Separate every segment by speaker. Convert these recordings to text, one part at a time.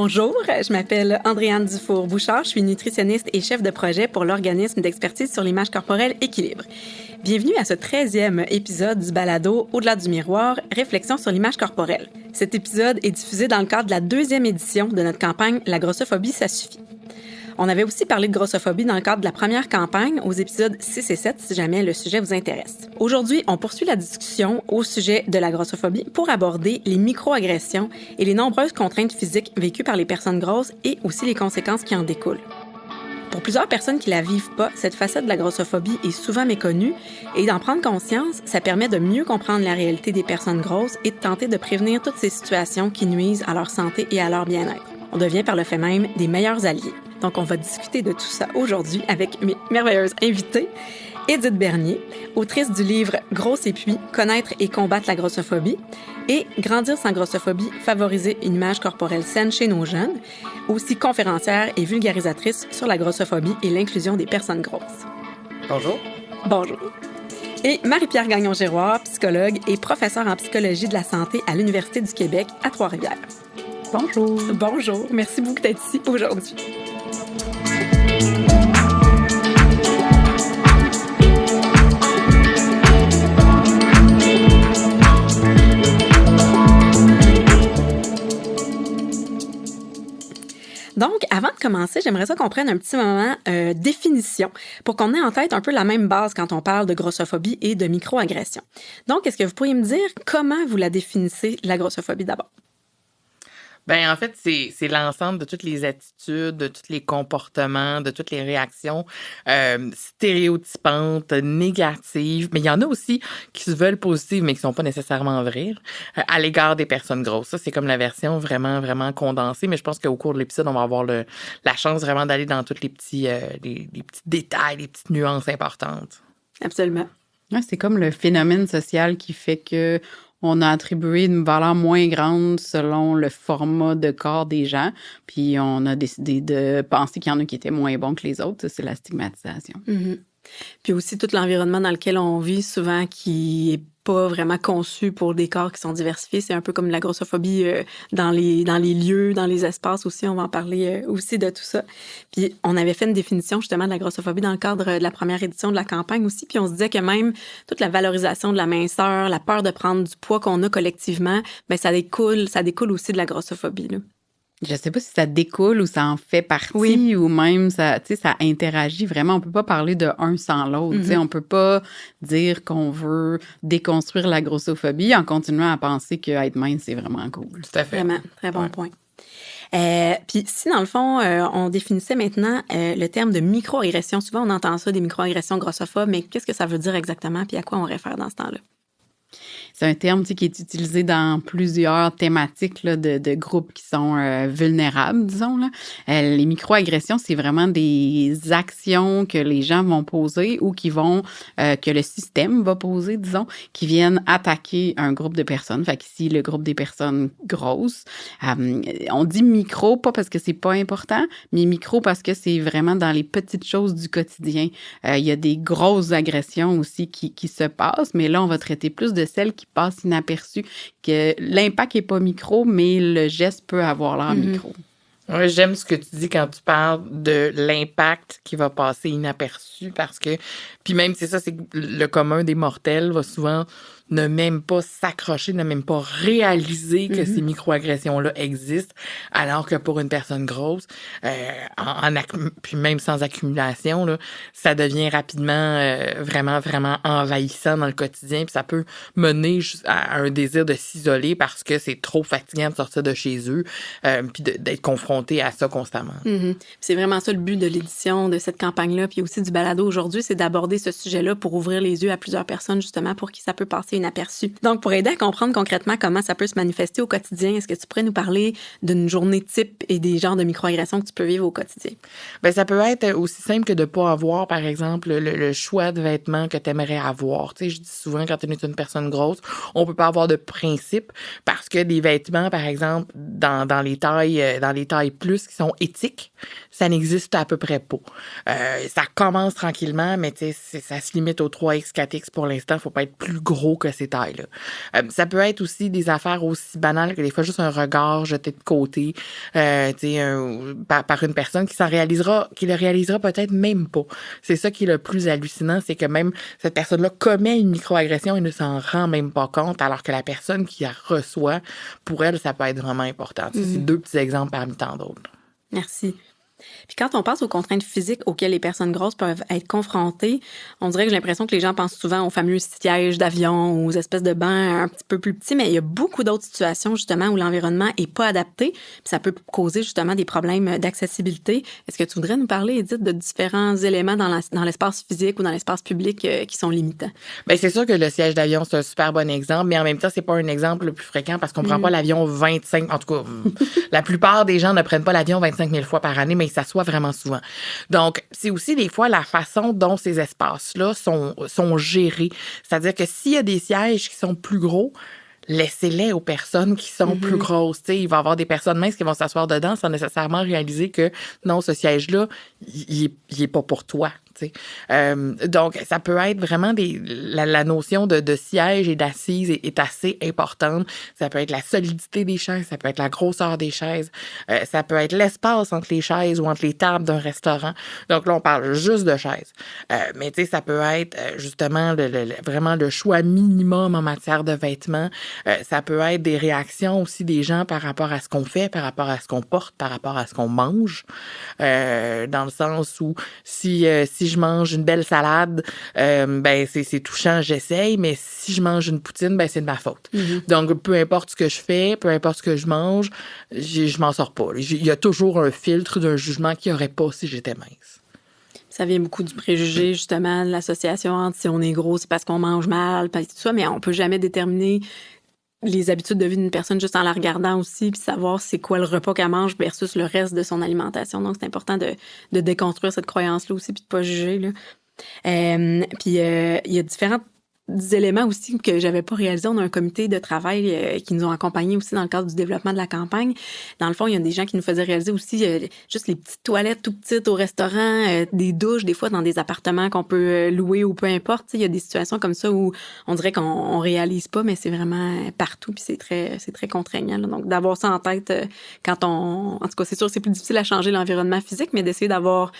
Speaker 1: Bonjour, je m'appelle Andréane Dufour-Bouchard, je suis nutritionniste et chef de projet pour l'organisme d'expertise sur l'image corporelle Équilibre. Bienvenue à ce 13e épisode du balado Au-delà du miroir, réflexion sur l'image corporelle. Cet épisode est diffusé dans le cadre de la 2e édition de notre campagne La grossophobie, ça suffit. On avait aussi parlé de grossophobie dans le cadre de la première campagne, aux épisodes 6 et 7, si jamais le sujet vous intéresse. Aujourd'hui, on poursuit la discussion au sujet de la grossophobie pour aborder les microagressions et les nombreuses contraintes physiques vécues par les personnes grosses et aussi les conséquences qui en découlent. Pour plusieurs personnes qui la vivent pas, cette facette de la grossophobie est souvent méconnue et d'en prendre conscience, ça permet de mieux comprendre la réalité des personnes grosses et de tenter de prévenir toutes ces situations qui nuisent à leur santé et à leur bien-être. On devient par le fait même des meilleurs alliés. Donc, on va discuter de tout ça aujourd'hui avec mes merveilleuses invitées. Édith Bernier, autrice du livre « Grosse et puis, connaître et combattre la grossophobie » et « Grandir sans grossophobie, favoriser une image corporelle saine chez nos jeunes », aussi conférencière et vulgarisatrice sur la grossophobie et l'inclusion des personnes grosses.
Speaker 2: Bonjour.
Speaker 1: Bonjour. Et Marie-Pierre Gagnon-Giroir, psychologue et professeure en psychologie de la santé à l'Université du Québec à Trois-Rivières.
Speaker 3: Bonjour.
Speaker 1: Bonjour. Merci beaucoup d'être ici aujourd'hui. Donc, avant de commencer, j'aimerais ça qu'on prenne un petit moment définition pour qu'on ait en tête un peu la même base quand on parle de grossophobie et de microagression. Donc, est-ce que vous pourriez me dire comment vous la définissez, la grossophobie d'abord?
Speaker 2: Ben en fait, c'est l'ensemble de toutes les attitudes, de tous les comportements, de toutes les réactions stéréotypantes, négatives. Mais il y en a aussi qui se veulent positives, mais qui sont pas nécessairement vraies, à l'égard des personnes grosses. Ça, c'est comme la version vraiment, vraiment condensée. Mais je pense qu'au cours de l'épisode, on va avoir la chance vraiment d'aller dans tous les petits détails, les petites nuances importantes.
Speaker 1: Absolument.
Speaker 3: Ouais, c'est comme le phénomène social qui fait que on a attribué une valeur moins grande selon le format de corps des gens, puis on a décidé de penser qu'il y en a qui étaient moins bons que les autres. Ça, c'est la stigmatisation.
Speaker 1: Mm-hmm. Puis aussi tout l'environnement dans lequel on vit, souvent qui est pas vraiment conçu pour des corps qui sont diversifiés. C'est un peu comme la grossophobie dans les lieux, dans les espaces aussi. On va en parler aussi de tout ça. Puis on avait fait une définition justement de la grossophobie dans le cadre de la première édition de la campagne aussi. Puis on se disait que même toute la valorisation de la minceur, la peur de prendre du poids qu'on a collectivement, ben ça découle aussi de la grossophobie, là.
Speaker 3: Je sais pas si ça découle ou ça en fait partie, oui, ou même ça interagit vraiment. On peut pas parler de un sans l'autre. Mm-hmm. On peut pas dire qu'on veut déconstruire la grossophobie en continuant à penser que être mince, c'est vraiment cool.
Speaker 2: Tout à fait.
Speaker 1: Vraiment, très bon point. Puis si, dans le fond, on définissait maintenant le terme de microagression, souvent on entend ça, des microagressions grossophobes, mais qu'est-ce que ça veut dire exactement puis à quoi on réfère dans ce temps-là?
Speaker 3: C'est un terme qui est utilisé dans plusieurs thématiques là, de groupes qui sont vulnérables, disons. Là. Les microagressions, c'est vraiment des actions que les gens vont poser ou que le système va poser, disons, qui viennent attaquer un groupe de personnes. Fait qu'ici, le groupe des personnes grosses. On dit micro, pas parce que c'est pas important, mais micro parce que c'est vraiment dans les petites choses du quotidien. Il y a des grosses agressions aussi qui se passent, mais là, on va traiter plus de celles qui passent inaperçues, que l'impact n'est pas micro, mais le geste peut avoir l'air micro.
Speaker 2: Oui, j'aime ce que tu dis quand tu parles de l'impact qui va passer inaperçu parce que, puis même c'est ça, c'est que le commun des mortels va souvent ne même pas s'accrocher, ne même pas réaliser que ces microagressions-là existent, alors que pour une personne grosse, puis même sans accumulation, là, ça devient rapidement vraiment, vraiment envahissant dans le quotidien, puis ça peut mener à un désir de s'isoler parce que c'est trop fatigant de sortir de chez eux, puis d'être confronté à ça constamment.
Speaker 1: Mm-hmm. C'est vraiment ça le but de l'édition de cette campagne-là, puis aussi du balado aujourd'hui, c'est d'aborder ce sujet-là pour ouvrir les yeux à plusieurs personnes, justement, pour qui ça peut passer inaperçu. Donc, pour aider à comprendre concrètement comment ça peut se manifester au quotidien, est-ce que tu pourrais nous parler d'une journée type et des genres de microagressions que tu peux vivre au quotidien?
Speaker 2: Bien, ça peut être aussi simple que de ne pas avoir, par exemple, le choix de vêtements que tu aimerais avoir. Tu sais, je dis souvent, quand tu es une personne grosse, on peut pas avoir de principe parce que des vêtements, par exemple, dans les tailles plus qui sont éthiques, ça n'existe à peu près pas. Ça commence tranquillement, mais tu sais, ça se limite au 3X, 4X pour l'instant. Faut pas être plus gros que ces tailles-là. Ça peut être aussi des affaires aussi banales que des fois juste un regard jeté de côté par une personne qui le réalisera peut-être même pas. C'est ça qui est le plus hallucinant, c'est que même cette personne-là commet une microagression et ne s'en rend même pas compte, alors que la personne qui la reçoit, pour elle, ça peut être vraiment important. C'est 2 petits exemples parmi tant d'autres.
Speaker 1: Merci. Puis quand on pense aux contraintes physiques auxquelles les personnes grosses peuvent être confrontées, on dirait que j'ai l'impression que les gens pensent souvent aux fameux sièges d'avion, aux espèces de bancs un petit peu plus petits, mais il y a beaucoup d'autres situations justement où l'environnement est pas adapté, puis ça peut causer justement des problèmes d'accessibilité. Est-ce que tu voudrais nous parler, Édith, de différents éléments dans l'espace physique ou dans l'espace public qui sont limitants?
Speaker 2: Bien, c'est sûr que le siège d'avion, c'est un super bon exemple, mais en même temps, c'est pas un exemple le plus fréquent parce qu'on prend pas l'avion 25... En tout cas, la plupart des gens ne prennent pas l'avion 25 000 fois par année, mais ils s'assoient vraiment souvent. Donc, c'est aussi des fois la façon dont ces espaces-là sont gérés. C'est-à-dire que s'il y a des sièges qui sont plus gros, laissez-les aux personnes qui sont plus grosses. T'sais, il va y avoir des personnes minces qui vont s'asseoir dedans sans nécessairement réaliser que non, ce siège-là, il est pas pour toi. Donc, ça peut être vraiment la notion de siège et d'assise est assez importante. Ça peut être la solidité des chaises, ça peut être la grosseur des chaises, ça peut être l'espace entre les chaises ou entre les tables d'un restaurant. Donc là, on parle juste de chaises. Mais tu sais, ça peut être justement vraiment le choix minimum en matière de vêtements. Ça peut être des réactions aussi des gens par rapport à ce qu'on fait, par rapport à ce qu'on porte, par rapport à ce qu'on mange. Dans le sens où si je mange une belle salade, ben c'est touchant, j'essaye, mais si je mange une poutine, ben c'est de ma faute. Donc, peu importe ce que je fais, peu importe ce que je mange, je m'en sors pas. Il y a toujours un filtre d'un jugement qu'il n'y aurait pas si j'étais mince.
Speaker 1: Ça vient beaucoup du préjugé, justement, de l'association entre si on est gros, c'est parce qu'on mange mal, tout ça, mais on peut jamais déterminer les habitudes de vie d'une personne juste en la regardant aussi, puis savoir c'est quoi le repas qu'elle mange versus le reste de son alimentation. Donc, c'est important de déconstruire cette croyance-là aussi, puis de pas juger, là. Puis, il y a différents éléments aussi que j'avais pas réalisés. On a un comité de travail qui nous ont accompagnés aussi dans le cadre du développement de la campagne. Dans le fond, il y a des gens qui nous faisaient réaliser aussi juste les petites toilettes tout petites au restaurant, des douches, des fois dans des appartements qu'on peut louer ou peu importe. Il y a des situations comme ça où on dirait qu'on réalise pas, mais c'est vraiment partout, puis c'est très contraignant, là. Donc, d'avoir ça en tête quand en tout cas, c'est sûr que c'est plus difficile à changer l'environnement physique, mais d'essayer d'avoir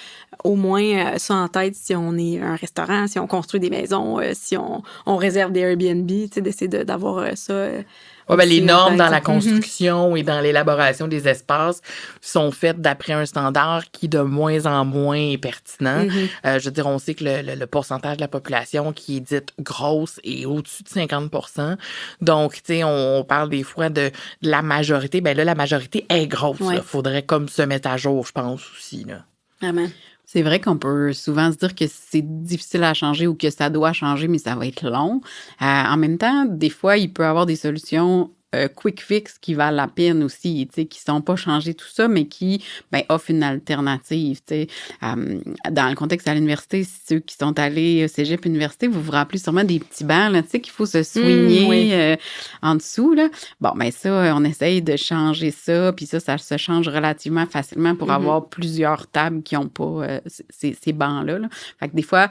Speaker 1: au moins ça en tête si on est un restaurant, si on construit des maisons, si on réserve des Airbnb, tu sais, d'essayer d'avoir ça.
Speaker 2: Les normes dans la construction et dans l'élaboration des espaces sont faites d'après un standard qui de moins en moins est pertinent. Je veux dire, on sait que le pourcentage de la population qui est dite grosse est au-dessus de 50%. Donc, tu sais, on parle des fois de la majorité. Ben là, la majorité est grosse. Il faudrait comme se mettre à jour, je pense, aussi, là.
Speaker 1: Vraiment.
Speaker 3: C'est vrai qu'on peut souvent se dire que c'est difficile à changer ou que ça doit changer, mais ça va être long. En même temps, des fois, il peut y avoir des solutions quick fix qui valent la peine aussi, tu sais, qui sont pas changées tout ça, mais qui offrent une alternative, tu sais. Dans le contexte à l'université, ceux qui sont allés cégep université, vous vous rappelez sûrement des petits bancs, là, tu sais, qu'il faut se soigner en dessous, là. Bon, ça, on essaye de changer ça, puis ça se change relativement facilement pour avoir plusieurs tables qui ont pas ces bancs-là, là. Fait que des fois,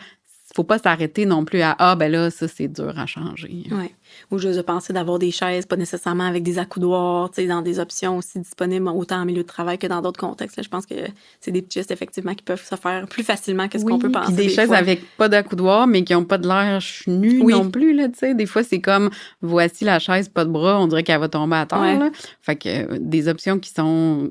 Speaker 3: faut pas s'arrêter non plus à ça c'est dur à changer.
Speaker 1: Oui. Ou juste de penser d'avoir des chaises, pas nécessairement avec des accoudoirs, tu sais, dans des options aussi disponibles autant en milieu de travail que dans d'autres contextes. Là, je pense que c'est des petits gestes effectivement qui peuvent se faire plus facilement que ce qu'on peut penser.
Speaker 3: Puis des chaises fois avec pas d'accoudoir, mais qui ont pas de l'air nu non plus, là, tu sais. Des fois, c'est comme voici la chaise, pas de bras, on dirait qu'elle va tomber à terre. Là. Fait que des options qui sont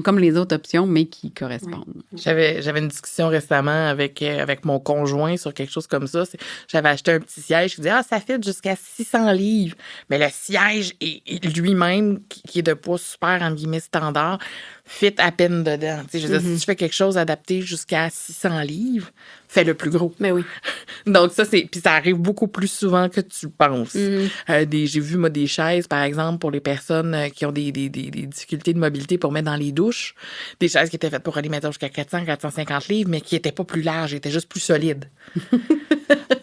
Speaker 3: comme les autres options, mais qui correspondent.
Speaker 2: J'avais une discussion récemment avec mon conjoint sur quelque chose comme ça. J'avais acheté un petit siège. Je disais, ça fait jusqu'à 600 livres. Mais le siège est lui-même, qui est de poids super, entre guillemets, standard, fit à peine dedans. Tu sais, je veux dire, si tu fais quelque chose adapté jusqu'à 600 livres, fais le plus gros.
Speaker 1: Mais oui.
Speaker 2: Donc, puis ça arrive beaucoup plus souvent que tu penses. J'ai vu, moi, des chaises, par exemple, pour les personnes qui ont des difficultés de mobilité pour mettre dans les douches. Des chaises qui étaient faites pour aller, mettons, jusqu'à 400-450 livres, mais qui n'étaient pas plus larges, étaient juste plus solides.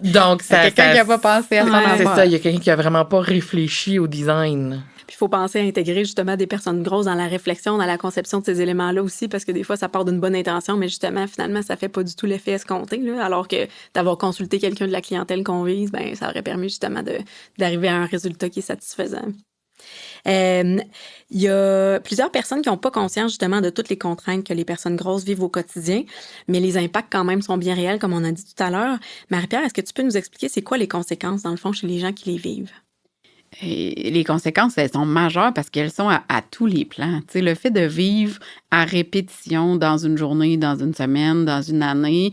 Speaker 2: Donc,
Speaker 3: quelqu'un qui n'a pas pensé à ça.
Speaker 2: C'est ça, il y a quelqu'un qui a vraiment pas réfléchi au design.
Speaker 1: Puis il faut penser à intégrer justement des personnes grosses dans la réflexion, dans la conception de ces éléments-là aussi, parce que des fois, ça part d'une bonne intention, mais justement, finalement, ça fait pas du tout l'effet escompté, là, alors que d'avoir consulté quelqu'un de la clientèle qu'on vise, ben ça aurait permis justement d'arriver à un résultat qui est satisfaisant. Il y a plusieurs personnes qui n'ont pas conscience justement de toutes les contraintes que les personnes grosses vivent au quotidien, mais les impacts quand même sont bien réels, comme on a dit tout à l'heure. Marie-Pierre, est-ce que tu peux nous expliquer c'est quoi les conséquences, dans le fond, chez les gens qui les vivent?
Speaker 3: Et les conséquences, elles sont majeures parce qu'elles sont à tous les plans. Tu sais, le fait de vivre à répétition dans une journée, dans une semaine, dans une année,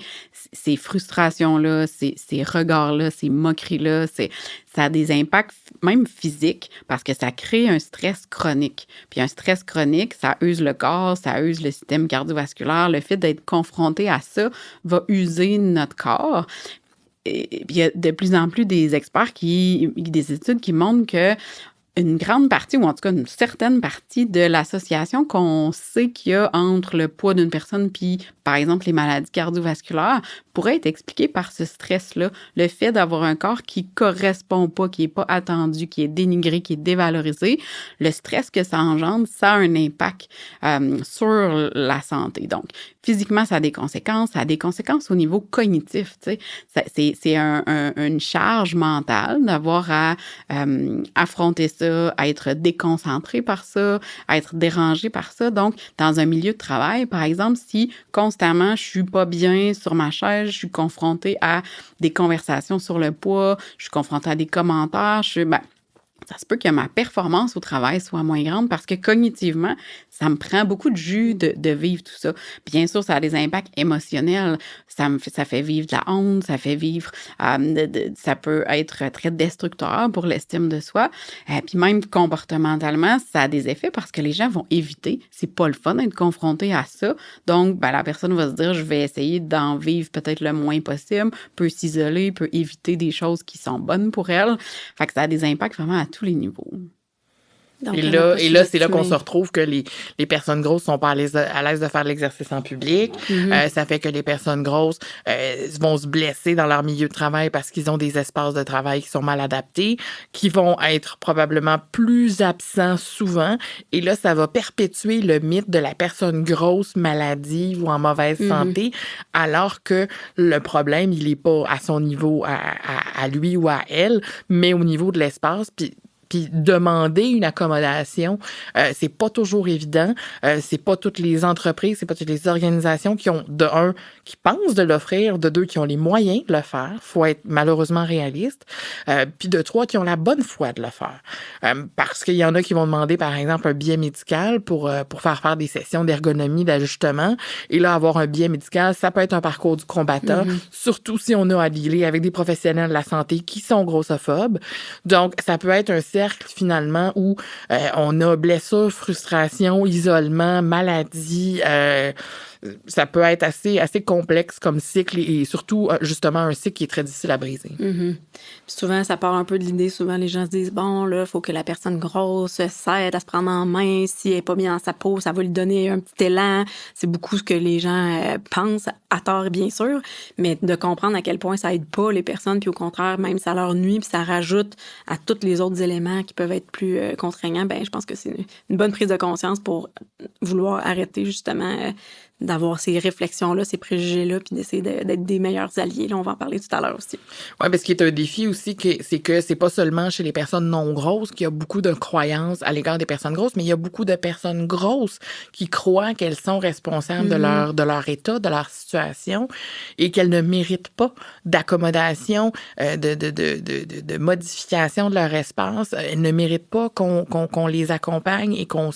Speaker 3: ces frustrations-là, ces regards-là, ces moqueries-là, ça a des impacts même physiques parce que ça crée un stress chronique. Puis un stress chronique, ça use le corps, ça use le système cardiovasculaire. Le fait d'être confronté à ça va user notre corps. Et il y a de plus en plus des experts des études qui montrent que une grande partie, ou en tout cas une certaine partie de l'association qu'on sait qu'il y a entre le poids d'une personne puis, par exemple, les maladies cardiovasculaires, pourrait être expliqué par ce stress-là. Le fait d'avoir un corps qui correspond pas, qui est pas attendu, qui est dénigré, qui est dévalorisé, le stress que ça engendre, ça a un impact sur la santé. Donc, physiquement, ça a des conséquences. Ça a des conséquences au niveau cognitif. Tu sais. C'est une charge mentale d'avoir à affronter ça, à être déconcentré par ça, à être dérangé par ça. Donc, dans un milieu de travail, par exemple, si constamment je suis pas bien sur ma chaise, je suis confrontée à des conversations sur le poids, je suis confrontée à des commentaires, ça se peut que ma performance au travail soit moins grande parce que cognitivement, ça me prend beaucoup de jus de vivre tout ça. Bien sûr, ça a des impacts émotionnels. Ça fait vivre de la honte, ça fait vivre... ça peut être très destructeur pour l'estime de soi. Puis même comportementalement, ça a des effets parce que les gens vont éviter. C'est pas le fun d'être confronté à ça. Donc, la personne va se dire, je vais essayer d'en vivre peut-être le moins possible, peut s'isoler, peut éviter des choses qui sont bonnes pour elle. Fait que ça a des impacts vraiment à tous les niveaux.
Speaker 1: Donc,
Speaker 2: et là, c'est là qu'on se retrouve que les personnes grosses sont pas à l'aise de faire de l'exercice en public.
Speaker 1: Mm-hmm.
Speaker 2: Ça fait que les personnes grosses vont se blesser dans leur milieu de travail parce qu'ils ont des espaces de travail qui sont mal adaptés, qui vont être probablement plus absents souvent. Et là, ça va perpétuer le mythe de la personne grosse, maladive ou en mauvaise santé, alors que le problème, il est pas à son niveau, à lui ou à elle, mais au niveau de l'espace. Puis demander une accommodation, c'est pas toujours évident. C'est pas toutes les entreprises, c'est pas toutes les organisations qui ont, de un, qui pensent de l'offrir, de deux, qui ont les moyens de le faire. Faut être malheureusement réaliste. Puis de trois, qui ont la bonne foi de le faire. Parce qu'il y en a qui vont demander, par exemple, un billet médical pour faire des sessions d'ergonomie, d'ajustement. Et là, avoir un billet médical, ça peut être un parcours du combattant, surtout si on a à dealer avec des professionnels de la santé qui sont grossophobes. Donc, ça peut être un cercle, finalement, où on a blessure, frustration, isolement, maladie. Ça peut être assez complexe comme cycle et surtout, justement, un cycle qui est très difficile à briser.
Speaker 1: Mm-hmm. Puis souvent, ça part un peu de l'idée. Souvent, les gens se disent, bon, là, il faut que la personne grosse s'aide à se prendre en main. Si elle n'est pas bien dans sa peau, ça va lui donner un petit élan. C'est beaucoup ce que les gens pensent, à tort, bien sûr. Mais de comprendre à quel point ça aide pas les personnes, puis au contraire, même ça leur nuit, puis ça rajoute à tous les autres éléments qui peuvent être plus contraignants, je pense que c'est une bonne prise de conscience pour vouloir arrêter, justement, d'avoir ces réflexions-là, ces préjugés-là, puis d'essayer d'être des meilleurs alliés. Là, on va en parler tout à l'heure aussi.
Speaker 2: Oui, parce qu'il y a un défi aussi, c'est que c'est pas seulement chez les personnes non grosses qu'il y a beaucoup de croyances à l'égard des personnes grosses, mais il y a beaucoup de personnes grosses qui croient qu'elles sont responsables de leur état, de leur situation, et qu'elles ne méritent pas d'accommodation, de modification de leur espace. Elles ne méritent pas qu'on les accompagne et qu'on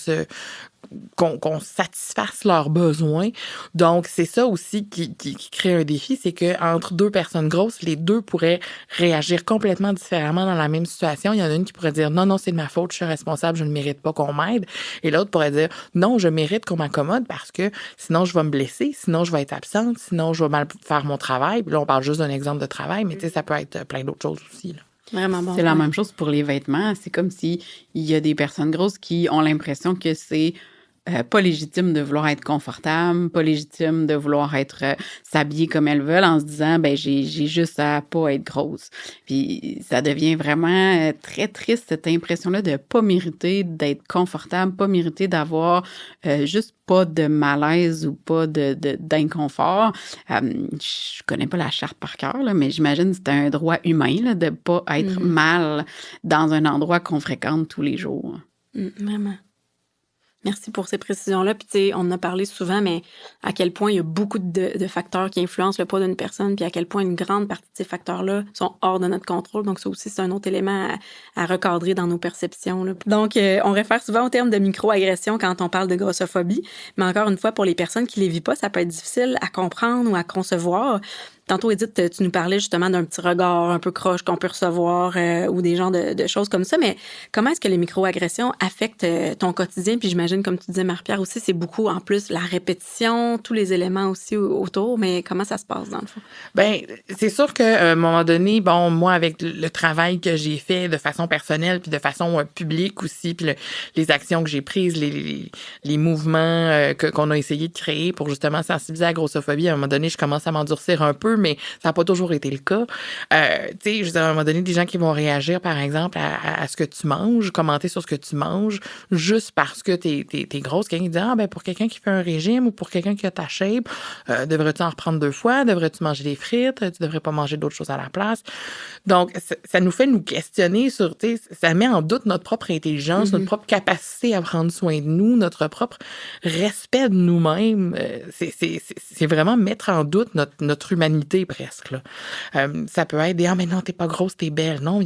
Speaker 2: satisfasse leurs besoins. Donc, c'est ça aussi qui crée un défi, c'est que entre deux personnes grosses, les deux pourraient réagir complètement différemment dans la même situation. Il y en a une qui pourrait dire « Non, c'est de ma faute, je suis responsable, je ne mérite pas qu'on m'aide. » Et l'autre pourrait dire « Non, je mérite qu'on m'accommode parce que sinon je vais me blesser, sinon je vais être absente, sinon je vais mal faire mon travail. » Puis là, on parle juste d'un exemple de travail, mais tu sais, ça peut être plein d'autres choses aussi, là.
Speaker 1: Vraiment bon.
Speaker 3: C'est la même chose pour les vêtements. C'est comme si il y a des personnes grosses qui ont l'impression que c'est pas légitime de vouloir être confortable, pas légitime de vouloir être s'habiller comme elles veulent en se disant ben j'ai juste à pas être grosse. Puis ça devient vraiment très triste cette impression-là de pas mériter d'être confortable, pas mériter d'avoir juste pas de malaise ou pas d'inconfort. Je connais pas la charte par cœur, là, mais j'imagine que c'est un droit humain là, de pas être mal dans un endroit qu'on fréquente tous les jours.
Speaker 1: Vraiment. Merci pour ces précisions-là. Puis, tu sais, on en a parlé souvent, mais à quel point il y a beaucoup de facteurs qui influencent le poids d'une personne, puis à quel point une grande partie de ces facteurs-là sont hors de notre contrôle. Donc, ça aussi, c'est un autre élément à recadrer dans nos perceptions, là. Donc, on réfère souvent au terme de microagression quand on parle de grossophobie. Mais encore une fois, pour les personnes qui les vivent pas, ça peut être difficile à comprendre ou à concevoir. Tantôt, Édith, tu nous parlais justement d'un petit regard un peu croche qu'on peut recevoir ou des genres de choses comme ça. Mais comment est-ce que les microagressions affectent ton quotidien? Puis j'imagine, comme tu disais, Marie-Pierre aussi, c'est beaucoup en plus la répétition, tous les éléments aussi autour. Mais comment ça se passe dans le fond?
Speaker 2: Bien, c'est sûr qu'à un moment donné, bon, moi, avec le travail que j'ai fait de façon personnelle puis de façon publique aussi, puis les actions que j'ai prises, les mouvements qu'on a essayé de créer pour justement sensibiliser à la grossophobie, à un moment donné, je commence à m'endurcir un peu, mais ça n'a pas toujours été le cas. Tu sais, je veux dire, à un moment donné, des gens qui vont réagir, par exemple, à ce que tu manges, commenter sur ce que tu manges, juste parce que t'es grosse. Quelqu'un dit, ah, ben, pour quelqu'un qui fait un régime ou pour quelqu'un qui a ta shape, devrais-tu en reprendre 2 fois? Devrais-tu manger des frites? Tu devrais pas manger d'autres choses à la place? Donc, ça nous fait nous questionner sur, tu sais, ça met en doute notre propre intelligence, notre propre capacité à prendre soin de nous, notre propre respect de nous-mêmes. C'est vraiment mettre en doute notre humanité presque, là. Ça peut être des « Ah, mais non, t'es pas grosse, t'es belle ». Non,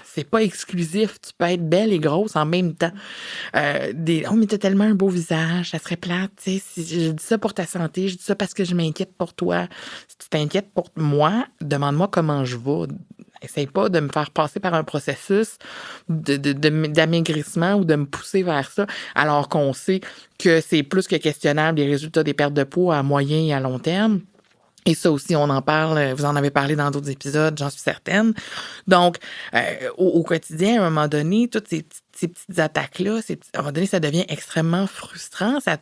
Speaker 2: c'est pas exclusif. Tu peux être belle et grosse en même temps. « Oh, mais t'as tellement un beau visage, ça serait plate. » Tu sais, si je dis ça pour ta santé, je dis ça parce que je m'inquiète pour toi. Si tu t'inquiètes pour moi, demande-moi comment je vais. Essaye pas de me faire passer par un processus d'amaigrissement ou de me pousser vers ça, alors qu'on sait que c'est plus que questionnable les résultats des pertes de poids à moyen et à long terme. Et ça aussi, on en parle, vous en avez parlé dans d'autres épisodes, j'en suis certaine. Donc, au quotidien, à un moment donné, toutes ces petites attaques-là, à un moment donné, ça devient extrêmement frustrant. Ça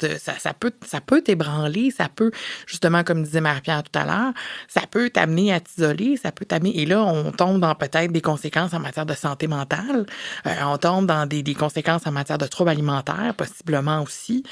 Speaker 2: peut t'ébranler, ça peut, justement, comme disait Marie-Pierre tout à l'heure, ça peut t'amener à t'isoler, ça peut t'amener... Et là, on tombe dans peut-être des conséquences en matière de santé mentale, on tombe dans des conséquences en matière de troubles alimentaires, possiblement aussi.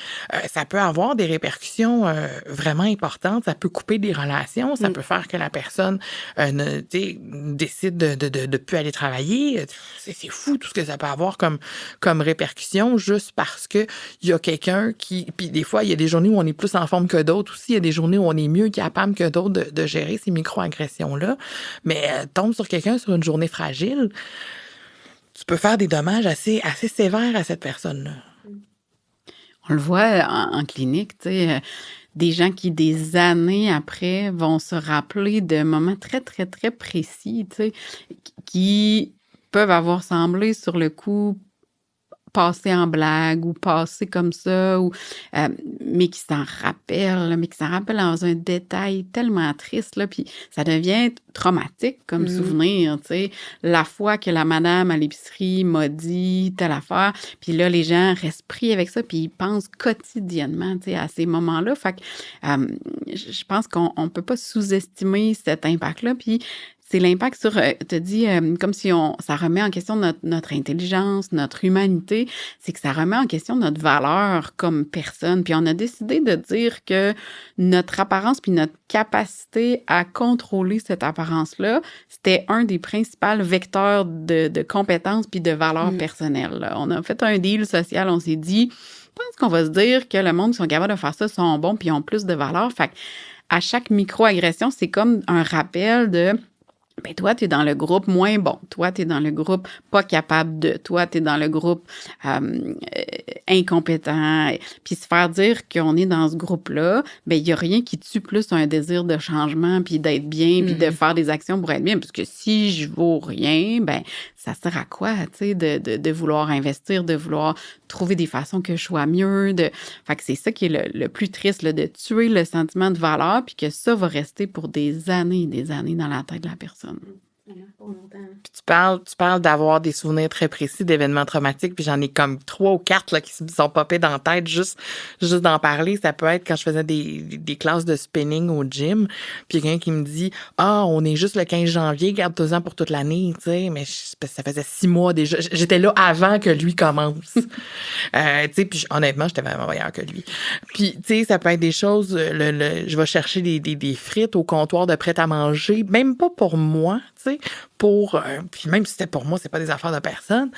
Speaker 2: Ça peut avoir des répercussions vraiment importantes, ça peut couper des relations, ça peut faire que la personne décide de plus aller travailler. C'est fou tout ce que ça peut avoir comme répercussion, juste parce que il y a quelqu'un qui... Puis des fois, il y a des journées où on est plus en forme que d'autres aussi. Il y a des journées où on est mieux capable que d'autres de gérer ces micro-agressions-là. Mais tombe sur quelqu'un sur une journée fragile, tu peux faire des dommages assez sévères à cette personne-là.
Speaker 3: On le voit en clinique, tu sais, des gens qui, des années après, vont se rappeler de moments très, très, très précis, tu sais, qui peuvent avoir semblé sur le coup passer en blague ou passer comme ça, ou mais qui s'en rappellent dans un détail tellement triste, là, puis ça devient traumatique comme souvenir, tu sais. La fois que la madame à l'épicerie m'a dit telle affaire, puis là, les gens restent pris avec ça, puis ils pensent quotidiennement, tu sais, à ces moments-là. Fait que je pense qu'on peut pas sous-estimer cet impact-là, puis c'est l'impact sur, te dis, comme si ça remet en question notre intelligence, notre humanité, c'est que ça remet en question notre valeur comme personne. Puis on a décidé de dire que notre apparence puis notre capacité à contrôler cette apparence-là, c'était un des principaux vecteurs de compétences puis de valeurs personnelles, là. On a fait un deal social, on s'est dit, je pense qu'on va se dire que le monde qui sont capables de faire ça sont bons puis ont plus de valeur. Fait que à chaque micro-agression, c'est comme un rappel de... Ben toi, tu es dans le groupe moins bon. Toi, tu es dans le groupe pas capable de. Toi, tu es dans le groupe incompétent. Puis se faire dire qu'on est dans ce groupe-là, ben il y a rien qui tue plus un désir de changement, puis d'être bien, puis de faire des actions pour être bien. Parce que si je vaux rien, ben ça sert à quoi, tu sais, de vouloir investir, de vouloir trouver des façons que je sois mieux. Fait que c'est ça qui est le plus triste, là, de tuer le sentiment de valeur, puis que ça va rester pour des années dans la tête de la personne.
Speaker 2: Puis tu parles d'avoir des souvenirs très précis d'événements traumatiques, puis j'en ai comme 3 ou 4 là, qui se sont popés dans la tête juste d'en parler. Ça peut être quand je faisais des classes de spinning au gym, puis quelqu'un qui me dit « Ah, on est juste le 15 janvier, garde-toi-en pour toute l'année. » Tu sais, mais ça faisait 6 mois déjà. J'étais là avant que lui commence. Tu sais, puis honnêtement, j'étais vraiment meilleure que lui. Puis, tu sais, ça peut être des choses, je vais chercher des frites au comptoir de prêt-à-manger, même pas pour moi, tu sais, puis même si c'était pour moi, c'est pas des affaires de personne.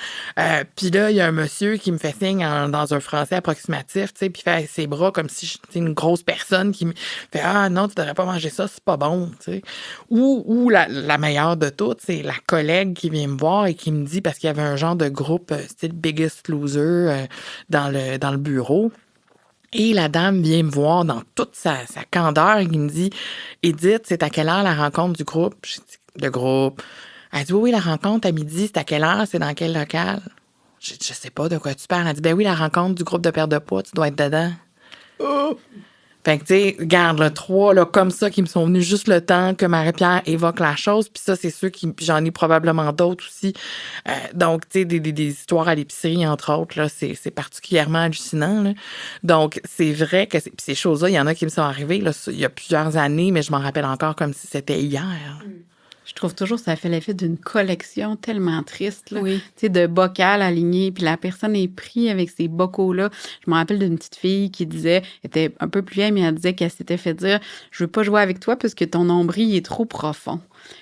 Speaker 2: Puis là, il y a un monsieur qui me fait signe dans un français approximatif, tu sais, puis fait ses bras comme si j'étais une grosse personne qui me fait « Ah non, tu devrais pas manger ça, c'est pas bon. » tu sais. Ou la meilleure de toutes, c'est la collègue qui vient me voir et qui me dit, parce qu'il y avait un genre de groupe style Biggest Loser dans le bureau. Et la dame vient me voir dans toute sa candeur et qui me dit « Edith, c'est à quelle heure la rencontre du groupe? » J'ai dit « Le groupe. » Elle dit « Oui, la rencontre à midi, c'est à quelle heure? C'est dans quel local? » J'ai dit « Je sais pas de quoi tu parles. » Elle dit « Ben oui, la rencontre du groupe de perte de poids, tu dois être dedans. » Oh! Fait que, tu sais, regarde, là, 3, là, comme ça, qui me sont venus juste le temps que Marie-Pierre évoque la chose. Puis ça, c'est sûr que j'en ai probablement d'autres aussi. Donc, tu sais, des histoires à l'épicerie, entre autres, là, c'est particulièrement hallucinant, là. Donc, c'est vrai que ces choses-là, il y en a qui me sont arrivées, là, il y a plusieurs années, mais je m'en rappelle encore comme si c'était hier.
Speaker 3: Je trouve toujours que ça fait l'effet d'une collection tellement triste, là.
Speaker 1: Oui.
Speaker 3: Tu sais, de bocal alignés, puis la personne est prise avec ces bocaux-là. Je me rappelle d'une petite fille qui disait, elle était un peu plus vieille, mais elle disait qu'elle s'était fait dire « Je veux pas jouer avec toi parce que ton nombril est trop profond. »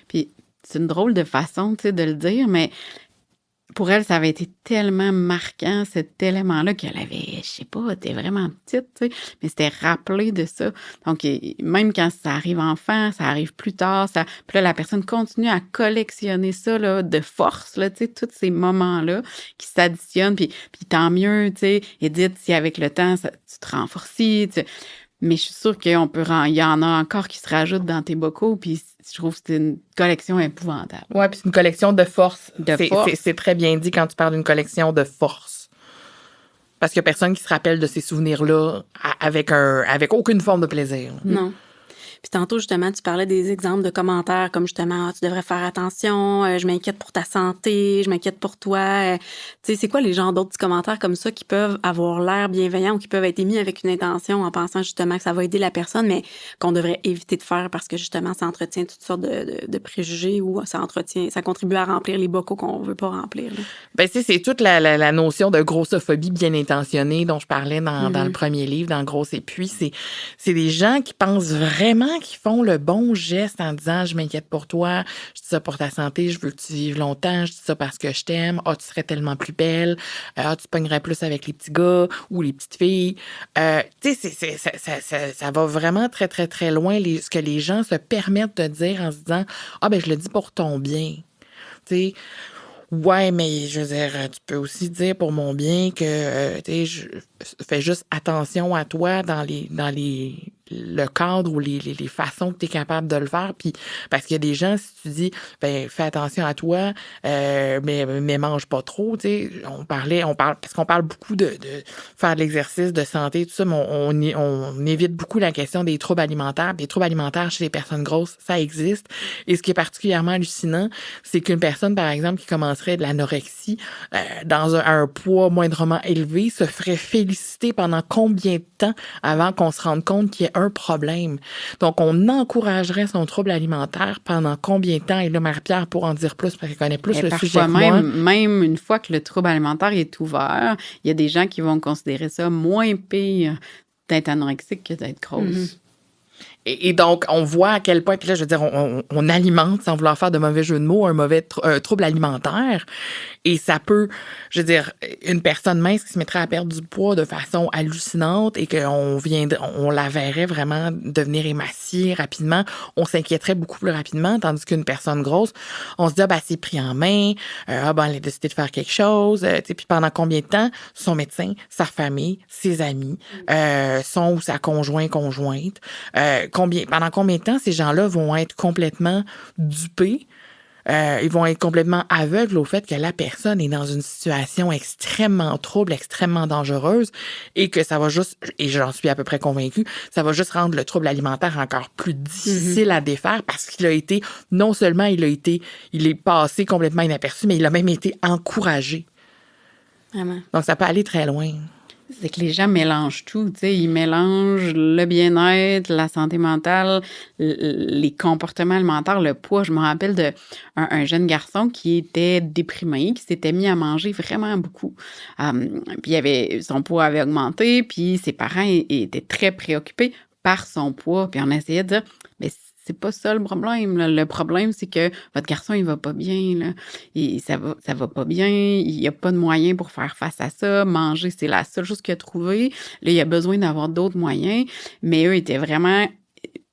Speaker 3: Puis c'est une drôle de façon, tu sais, de le dire, mais pour elle, ça avait été tellement marquant, cet élément-là, qu'elle avait, je sais pas, elle était vraiment petite, tu sais, mais c'était rappelé de ça. Donc, même quand ça arrive enfant, ça arrive plus tard, puis là, la personne continue à collectionner ça, là, de force, là, tu sais, tous ces moments-là qui s'additionnent, puis tant mieux, tu sais, Edith, si avec le temps, tu te renforces, tu sais. Mais je suis sûre qu'il y en a encore qui se rajoutent dans tes bocaux, puis je trouve que c'est une collection épouvantable.
Speaker 2: Ouais, puis c'est une collection de force.
Speaker 3: Force.
Speaker 2: C'est très bien dit quand tu parles d'une collection de force. Parce qu'il y a personne qui se rappelle de ces souvenirs-là avec aucune forme de plaisir.
Speaker 1: Non. Puis tantôt, justement, tu parlais des exemples de commentaires comme justement, tu devrais faire attention, je m'inquiète pour ta santé, je m'inquiète pour toi. Tu sais, c'est quoi les genres d'autres petits commentaires comme ça qui peuvent avoir l'air bienveillants ou qui peuvent être émis avec une intention en pensant justement que ça va aider la personne, mais qu'on devrait éviter de faire parce que justement, ça entretient toutes sortes de préjugés ou ça contribue à remplir les bocaux qu'on veut pas remplir. Là.
Speaker 2: Ben, c'est toute la notion de grossophobie bien intentionnée dont je parlais dans le premier livre, dans Gros et puis. C'est des gens qui pensent vraiment qui font le bon geste en disant « Je m'inquiète pour toi, je dis ça pour ta santé, je veux que tu vives longtemps, je dis ça parce que je t'aime, ah, tu serais tellement plus belle, ah, tu pognerais plus avec les petits gars ou les petites filles. » Tu sais, ça va vraiment très, très, très loin ce que les gens se permettent de dire en se disant « Ah, ben je le dis pour ton bien. » Tu sais, ouais, mais je veux dire, tu peux aussi dire pour mon bien que, tu sais, je fais juste attention à toi dans le cadre ou les façons que tu es capable de le faire. Puis, parce qu'il y a des gens, si tu dis, ben, fais attention à toi, mais mange pas trop, tu sais, parce qu'on parle beaucoup de faire de l'exercice, de santé, tout ça, mais on évite beaucoup la question des troubles alimentaires. Des troubles alimentaires chez les personnes grosses, ça existe. Et ce qui est particulièrement hallucinant, c'est qu'une personne, par exemple, qui commencerait de l'anorexie, dans un poids moindrement élevé, se ferait féliciter pendant combien de temps avant qu'on se rende compte qu'il y ait un problème. Donc, on encouragerait son trouble alimentaire pendant combien de temps? Et là, Marie-Pierre pourra en dire plus parce qu'elle connaît plus le sujet que moi.
Speaker 3: Même une fois que le trouble alimentaire est ouvert, il y a des gens qui vont considérer ça moins pire d'être anorexique que d'être grosse. Mm-hmm.
Speaker 2: Et donc, on voit à quel point, puis là, je veux dire, on alimente, sans vouloir faire de mauvais jeu de mots, un trouble alimentaire. Et ça peut, je veux dire, une personne mince qui se mettrait à perdre du poids de façon hallucinante et on la verrait vraiment devenir émaciée rapidement, on s'inquiéterait beaucoup plus rapidement, tandis qu'une personne grosse, on se dit, c'est pris en main, elle a décidé de faire quelque chose, tu sais, puis pendant combien de temps son médecin, sa famille, ses amis, son ou sa conjointe, pendant combien de temps ces gens-là vont être complètement dupés Ils vont être complètement aveugles au fait que la personne est dans une situation extrêmement trouble, extrêmement dangereuse et que ça va juste, et j'en suis à peu près convaincue, ça va juste rendre le trouble alimentaire encore plus difficile à défaire parce qu'il a été, non seulement il est passé complètement inaperçu, mais il a même été encouragé.
Speaker 1: Vraiment.
Speaker 2: Donc, ça peut aller très loin.
Speaker 3: C'est que les gens mélangent tout, tu sais, ils mélangent le bien-être, la santé mentale, les comportements alimentaires, le poids. Je me rappelle d'un jeune garçon qui était déprimé, qui s'était mis à manger vraiment beaucoup. Puis son poids avait augmenté, puis ses parents étaient très préoccupés par son poids. Puis on essayait de dire, mais c'est pas ça le problème, là. Le problème, c'est que votre garçon, il va pas bien, là. Et ça va pas bien. Il y a pas de moyens pour faire face à ça. Manger, c'est la seule chose qu'il a trouvé. Là, il a besoin d'avoir d'autres moyens. Mais eux étaient vraiment...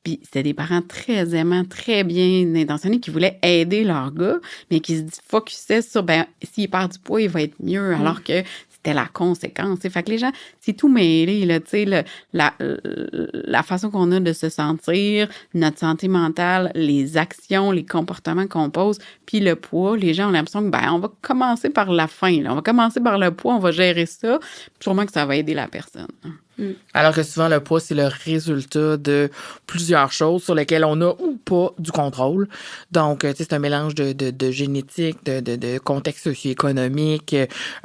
Speaker 3: Puis c'était des parents très aimants, très bien intentionnés, qui voulaient aider leur gars, mais qui se focusaient sur, s'il perd du poids, il va être mieux, alors que c'était la conséquence. Fait que les gens, c'est tout mêlé, là, tu sais, la façon qu'on a de se sentir, notre santé mentale, les actions, les comportements qu'on pose, puis le poids, les gens ont l'impression que, on va commencer par la fin, là. On va commencer par le poids, on va gérer ça, sûrement que ça va aider la personne.
Speaker 2: Alors que souvent, le poids, c'est le résultat de plusieurs choses sur lesquelles on a ou pas du contrôle. Donc, tu sais, c'est un mélange de génétique, de contexte socio-économique,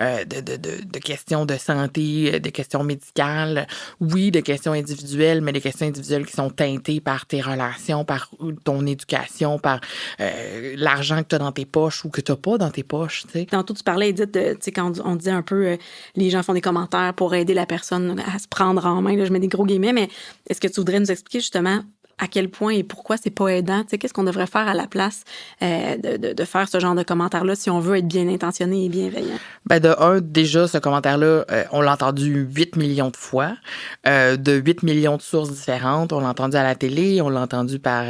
Speaker 2: de questions de santé, de questions médicales. Oui, de questions individuelles, mais des questions individuelles qui sont teintées par tes relations, par ton éducation, par l'argent que tu as dans tes poches ou que tu n'as pas dans tes poches, tu sais.
Speaker 1: Tantôt, tu parlais, Edith, tu sais, quand on disait un peu, les gens font des commentaires pour aider la personne à se prendre en main, là, je mets des gros guillemets, mais est-ce que tu voudrais nous expliquer justement à quel point et pourquoi c'est pas aidant? Tu sais, qu'est-ce qu'on devrait faire à la place de faire ce genre de commentaires-là si on veut être bien intentionné et bienveillant?
Speaker 2: Déjà, ce commentaire-là, on l'a entendu 8 millions de fois, de 8 millions de sources différentes. On l'a entendu à la télé, on l'a entendu par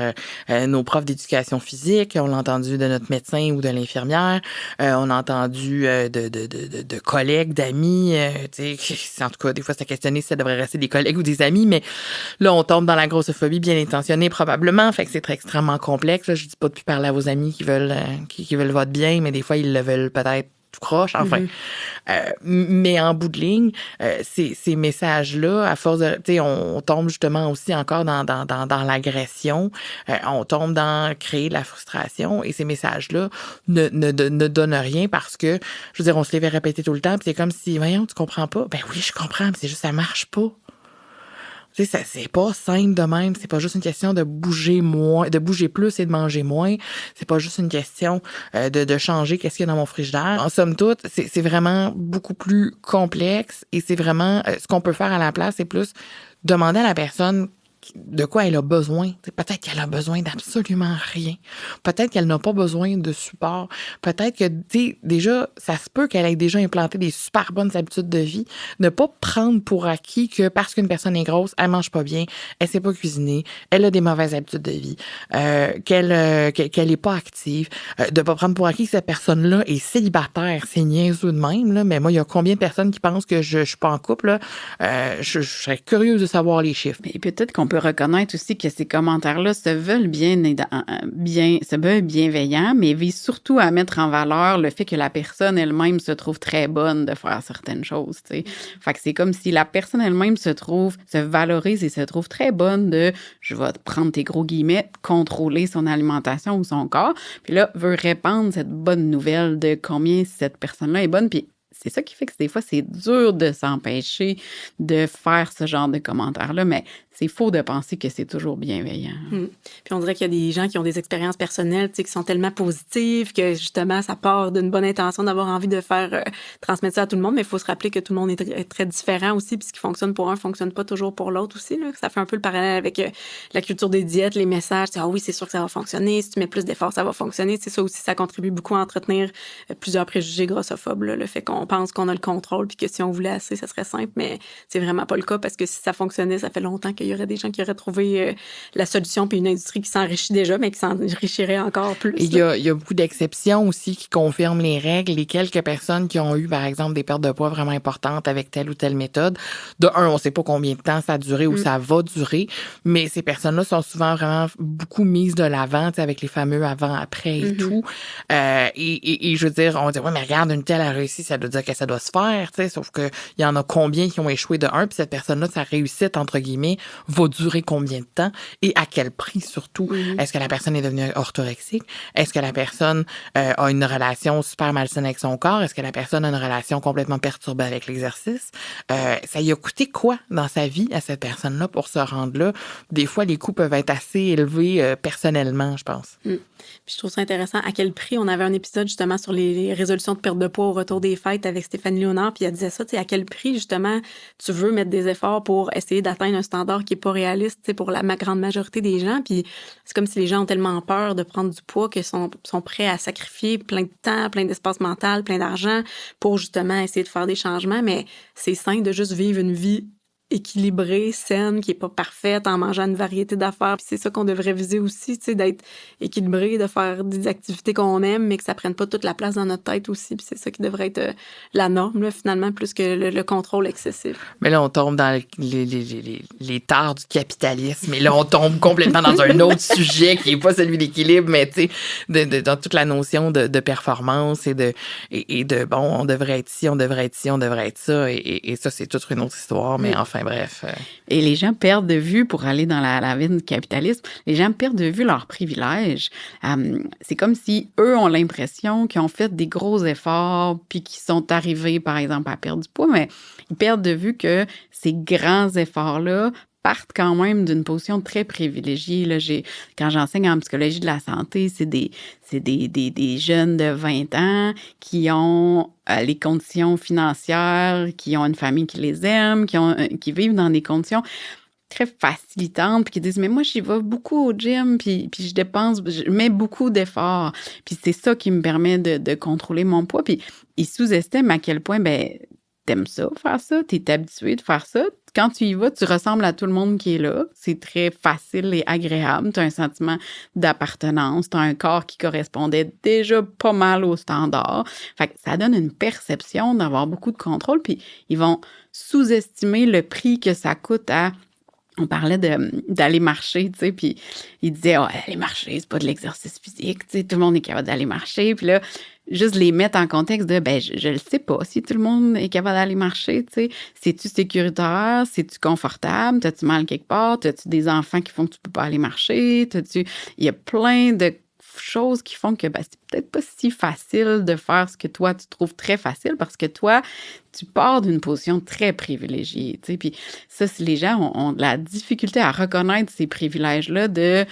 Speaker 2: nos profs d'éducation physique, on l'a entendu de notre médecin ou de l'infirmière, on a entendu de collègues, d'amis. Tu sais, en tout cas, des fois, c'est questionné si ça devrait rester des collègues ou des amis, mais là, on tombe dans la grossophobie bien intentionné probablement, fait que c'est extrêmement complexe. Là, je dis pas de plus parler à vos amis qui veulent votre bien, mais des fois ils le veulent peut-être tout croche, enfin. Mais en bout de ligne, ces messages-là, à force de, tu sais, on tombe justement aussi encore dans l'agression, on tombe dans créer de la frustration, et ces messages-là ne donnent rien parce que, je veux dire, on se les fait répéter tout le temps, puis c'est comme si, voyons, tu comprends pas? Ben oui, je comprends, mais c'est juste ça marche pas. Tu sais, c'est pas simple de même. C'est pas juste une question de bouger moins, de bouger plus et de manger moins. C'est pas juste une question de changer qu'est-ce qu'il y a dans mon frigidaire. En somme toute, c'est vraiment beaucoup plus complexe et c'est vraiment ce qu'on peut faire à la place, c'est plus demander à la personne de quoi elle a besoin. Peut-être qu'elle a besoin d'absolument rien. Peut-être qu'elle n'a pas besoin de support. Peut-être que, déjà, ça se peut qu'elle ait déjà implanté des super bonnes habitudes de vie. Ne pas prendre pour acquis que parce qu'une personne est grosse, elle mange pas bien, elle sait pas cuisiner, elle a des mauvaises habitudes de vie, qu'elle est pas active. De pas prendre pour acquis que cette personne-là est célibataire. C'est niaiseux de même, là. Mais moi, il y a combien de personnes qui pensent que je suis pas en couple, là? Je serais curieuse de savoir les chiffres.
Speaker 3: Et peut-être qu'on peut reconnaître aussi que ces commentaires-là se veulent bienveillants, mais visent surtout à mettre en valeur le fait que la personne elle-même se trouve très bonne de faire certaines choses, tu sais. Fait que c'est comme si la personne elle-même se valorise et se trouve très bonne je vais prendre tes gros guillemets, contrôler son alimentation ou son corps, puis là, veut répandre cette bonne nouvelle de combien cette personne-là est bonne, puis c'est ça qui fait que des fois, c'est dur de s'empêcher de faire ce genre de commentaires-là, mais c'est faux de penser que c'est toujours bienveillant.
Speaker 1: Puis on dirait qu'il y a des gens qui ont des expériences personnelles, tu sais, qui sont tellement positives que justement, ça part d'une bonne intention d'avoir envie de faire transmettre ça à tout le monde, mais il faut se rappeler que tout le monde est très différent aussi, puis ce qui fonctionne pour un fonctionne pas toujours pour l'autre aussi, là. Ça fait un peu le parallèle avec la culture des diètes, les messages, ah oui, c'est sûr que ça va fonctionner, si tu mets plus d'efforts, ça va fonctionner. C'est ça aussi, ça contribue beaucoup à entretenir plusieurs préjugés grossophobes, là, le fait qu'on on pense qu'on a le contrôle puis que si on voulait assez, ça serait simple, mais c'est vraiment pas le cas parce que si ça fonctionnait, ça fait longtemps qu'il y aurait des gens qui auraient trouvé la solution puis une industrie qui s'enrichit déjà, mais qui s'enrichirait encore plus.
Speaker 2: Il y a beaucoup d'exceptions aussi qui confirment les règles. Les quelques personnes qui ont eu, par exemple, des pertes de poids vraiment importantes avec telle ou telle méthode, de un, on sait pas combien de temps ça a duré ou ça va durer, mais ces personnes-là sont souvent vraiment beaucoup mises de l'avant, tu sais, avec les fameux avant-après et tout. Et je veux dire, on dit, ouais, mais regarde, une telle a réussi, ça doit dire que ça doit se faire, tu sais, sauf que il y en a combien qui ont échoué de un, puis cette personne-là, sa réussite, entre guillemets, va durer combien de temps et à quel prix surtout? Est-ce que la personne est devenue orthorexique? Est-ce que la personne a une relation super malsaine avec son corps? Est-ce que la personne a une relation complètement perturbée avec l'exercice? Ça lui a coûté quoi dans sa vie à cette personne-là pour se rendre là? Des fois, les coûts peuvent être assez élevés personnellement, je pense.
Speaker 1: Puis je trouve ça intéressant à quel prix. On avait un épisode justement sur les résolutions de perte de poids au retour des fêtes avec Stéphanie Léonard, puis elle disait ça, tu sais, à quel prix justement tu veux mettre des efforts pour essayer d'atteindre un standard qui est pas réaliste, tu sais, pour la grande majorité des gens. Puis c'est comme si les gens ont tellement peur de prendre du poids qu'ils sont prêts à sacrifier plein de temps, plein d'espace mental, plein d'argent pour justement essayer de faire des changements. Mais c'est sain de juste vivre une vie équilibrée, saine, qui est pas parfaite, en mangeant une variété d'affaires. Puis c'est ça qu'on devrait viser aussi, tu sais, d'être équilibré, de faire des activités qu'on aime, mais que ça prenne pas toute la place dans notre tête aussi. Puis c'est ça qui devrait être la norme, là, finalement, plus que le contrôle excessif.
Speaker 2: Mais là, on tombe dans les tares du capitalisme. Et là, on tombe complètement dans un autre sujet qui est pas celui d'équilibre, mais tu sais, dans toute la notion de performance et de bon, on devrait être ci, on devrait être ci, on devrait être ça. Et ça, c'est toute une autre histoire. Mais enfin, bref.
Speaker 3: Et les gens perdent de vue, pour aller dans la vie du capitalisme, les gens perdent de vue leurs privilèges. C'est comme si eux ont l'impression qu'ils ont fait des gros efforts puis qu'ils sont arrivés, par exemple, à perdre du poids, mais ils perdent de vue que ces grands efforts-là partent quand même d'une position très privilégiée. Là, quand j'enseigne en psychologie de la santé, c'est des jeunes de 20 ans qui ont les conditions financières, qui ont une famille qui les aime, qui vivent dans des conditions très facilitantes, puis qui disent « Mais moi, j'y vais beaucoup au gym, puis je mets beaucoup d'efforts. Puis c'est ça qui me permet de contrôler mon poids. » Puis ils sous-estiment à quel point, t'aimes ça, faire ça, t'es habitué de faire ça. Quand tu y vas, tu ressembles à tout le monde qui est là. C'est très facile et agréable. Tu as un sentiment d'appartenance. Tu as un corps qui correspondait déjà pas mal aux standards. Fait que ça donne une perception d'avoir beaucoup de contrôle. Puis ils vont sous-estimer le prix que ça coûte à... On parlait d'aller marcher, tu sais, puis il disait, aller marcher, c'est pas de l'exercice physique, tu sais, tout le monde est capable d'aller marcher. Puis là, juste les mettre en contexte de, je le sais pas si tout le monde est capable d'aller marcher, tu sais. C'est-tu sécuritaire? C'est-tu confortable? T'as-tu mal quelque part? T'as-tu des enfants qui font que tu peux pas aller marcher? Il y a plein de choses qui font que c'est peut-être pas si facile de faire ce que toi, tu trouves très facile parce que toi, tu pars d'une position très privilégiée, tu sais. Puis ça, si les gens ont de la difficulté à reconnaître ces privilèges-là de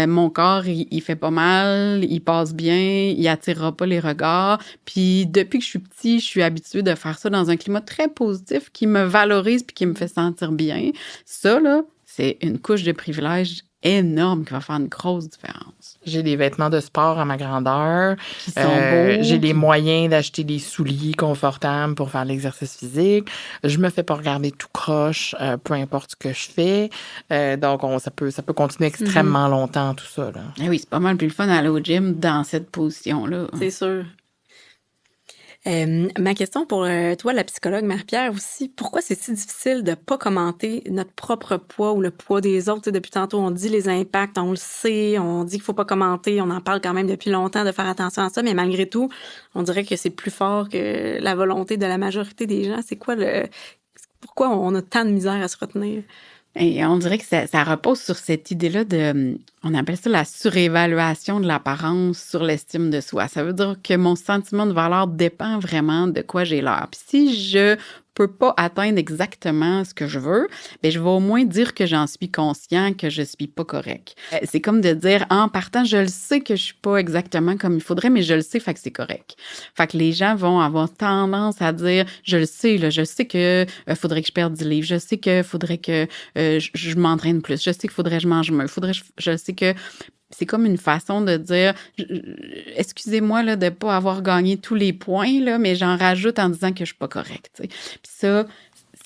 Speaker 3: mon corps, il fait pas mal, il passe bien, il attirera pas les regards. Puis depuis que je suis petit, je suis habituée de faire ça dans un climat très positif qui me valorise puis qui me fait sentir bien. Ça, là, c'est une couche de privilèges énorme qui va faire une grosse différence.
Speaker 2: J'ai des vêtements de sport à ma grandeur.
Speaker 3: Qui sont beaux.
Speaker 2: J'ai les moyens d'acheter des souliers confortables pour faire l'exercice physique. Je me fais pas regarder tout croche, peu importe ce que je fais. Donc, ça peut continuer extrêmement longtemps, tout ça, là.
Speaker 3: Eh oui, c'est pas mal plus le fun d'aller au gym dans cette position-là.
Speaker 1: C'est sûr. Ma question pour toi, la psychologue Marie-Pierre aussi, pourquoi c'est si difficile de pas commenter notre propre poids ou le poids des autres? Tu sais, depuis tantôt, on dit les impacts, on le sait, on dit qu'il faut pas commenter, on en parle quand même depuis longtemps de faire attention à ça, mais malgré tout, on dirait que c'est plus fort que la volonté de la majorité des gens. C'est quoi pourquoi on a tant de misère à se retenir?
Speaker 3: Et on dirait que ça repose sur cette idée-là on appelle ça la surévaluation de l'apparence sur l'estime de soi. Ça veut dire que mon sentiment de valeur dépend vraiment de quoi j'ai l'air. Puis si je peux pas atteindre exactement ce que je veux, je vais au moins dire que j'en suis conscient, que je suis pas correct. C'est comme de dire, en partant, je le sais que je suis pas exactement comme il faudrait, mais je le sais, fait que c'est correct. Fait que les gens vont avoir tendance à dire, je le sais, là, je sais que faudrait que je perde 10 livres, je sais que faudrait que je m'entraîne plus, je sais qu'il faudrait que je mange mieux, je sais c'est que c'est comme une façon de dire excusez-moi là, de ne pas avoir gagné tous les points, là, mais j'en rajoute en disant que je ne suis pas correcte. Puis ça,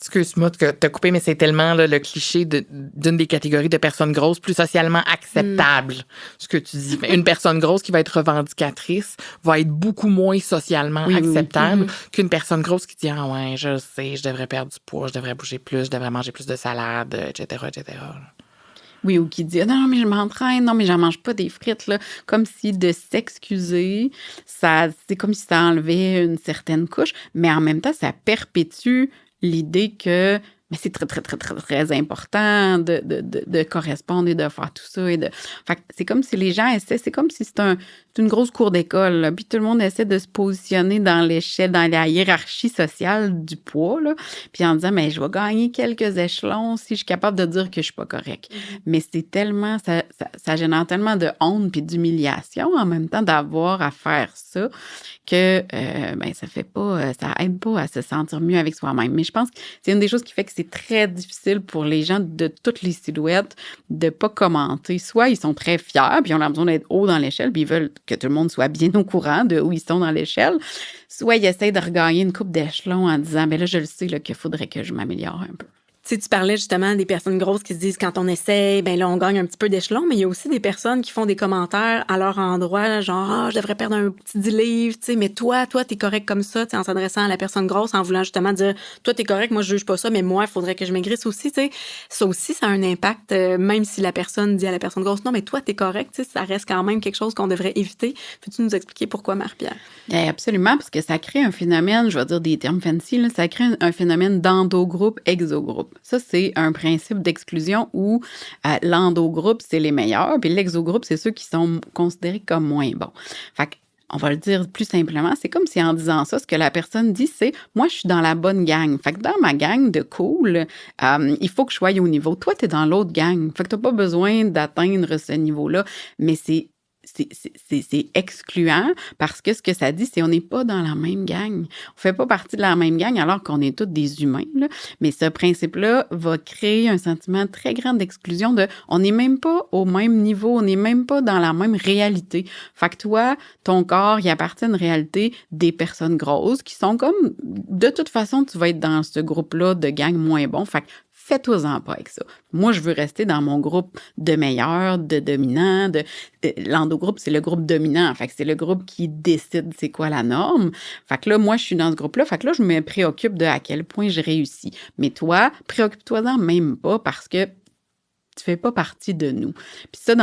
Speaker 2: excuse-moi de te couper, mais c'est tellement là, le cliché d'une des catégories de personnes grosses plus socialement acceptable, ce que tu dis. Une personne grosse qui va être revendicatrice va être beaucoup moins socialement acceptable qu'une personne grosse qui dit « Ah ouais, je sais, je devrais perdre du poids, je devrais bouger plus, je devrais manger plus de salade, etc. etc. »
Speaker 3: Oui, ou qui dit « Non, mais je m'entraîne, non, mais j'en mange pas des frites. » là. Comme si de s'excuser, c'est comme si ça enlevait une certaine couche, mais en même temps, ça perpétue l'idée que c'est très, très, très, très, très important de correspondre et de faire tout ça. Fait que c'est comme si les gens essaient, c'est comme si c'est une grosse cour d'école, là, puis tout le monde essaie de se positionner dans l'échelle, dans la hiérarchie sociale du poids, là, puis en disant, mais je vais gagner quelques échelons si je suis capable de dire que je suis pas correct. Mais c'est tellement, ça génère tellement de honte puis d'humiliation en même temps d'avoir à faire ça que ça fait pas, ça aide pas à se sentir mieux avec soi-même. Mais je pense que c'est une des choses qui fait que c'est très difficile pour les gens de toutes les silhouettes de pas commenter. Soit ils sont très fiers, puis ils ont besoin d'être haut dans l'échelle, puis ils veulent que tout le monde soit bien au courant de où ils sont dans l'échelle. Soit ils essayent de regagner une coupe d'échelons en disant, là, je le sais là, qu'il faudrait que je m'améliore un peu.
Speaker 1: Tu sais, tu parlais justement des personnes grosses qui se disent quand on essaye, là, on gagne un petit peu d'échelon, mais il y a aussi des personnes qui font des commentaires à leur endroit, là, genre, je devrais perdre un petit 10 livres, tu sais, mais toi, t'es correct comme ça, tu sais, en s'adressant à la personne grosse, en voulant justement dire, toi, t'es correct, moi, je juge pas ça, mais moi, il faudrait que je maigrisse aussi, tu sais. Ça aussi, ça a un impact, même si la personne dit à la personne grosse, non, mais toi, t'es correct, tu sais, ça reste quand même quelque chose qu'on devrait éviter. Peux-tu nous expliquer pourquoi, Marie-Pierre?
Speaker 3: Absolument, parce que ça crée un phénomène, je vais dire des termes fancy, là, ça crée un phénomène d'endogroupe, exogroupe. Ça, c'est un principe d'exclusion où l'endogroupe, c'est les meilleurs, puis l'exogroupe, c'est ceux qui sont considérés comme moins bons. Fait on va le dire plus simplement, c'est comme si en disant ça, ce que la personne dit, c'est « moi, je suis dans la bonne gang. Fait que dans ma gang de cool, il faut que je sois au niveau. Toi, tu es dans l'autre gang. Fait que tu n'as pas besoin d'atteindre ce niveau-là. » Mais c'est excluant parce que ce que ça dit, c'est on n'est pas dans la même gang. On fait pas partie de la même gang alors qu'on est tous des humains, là. Mais ce principe-là va créer un sentiment très grand d'exclusion on n'est même pas au même niveau, on n'est même pas dans la même réalité. Fait que toi, ton corps, il appartient à une réalité des personnes grosses qui sont comme, de toute façon, tu vas être dans ce groupe-là de gang moins bon. Fait que fais-toi-en pas avec ça. Moi, je veux rester dans mon groupe de meilleurs, de dominants. L'endogroupe, c'est le groupe dominant. Fait que c'est le groupe qui décide c'est quoi la norme. Fait que là, moi, je suis dans ce groupe-là. Fait que là, je me préoccupe de à quel point je réussis. Mais toi, préoccupe-toi-en même pas parce que tu fais pas partie de nous. Puis ça,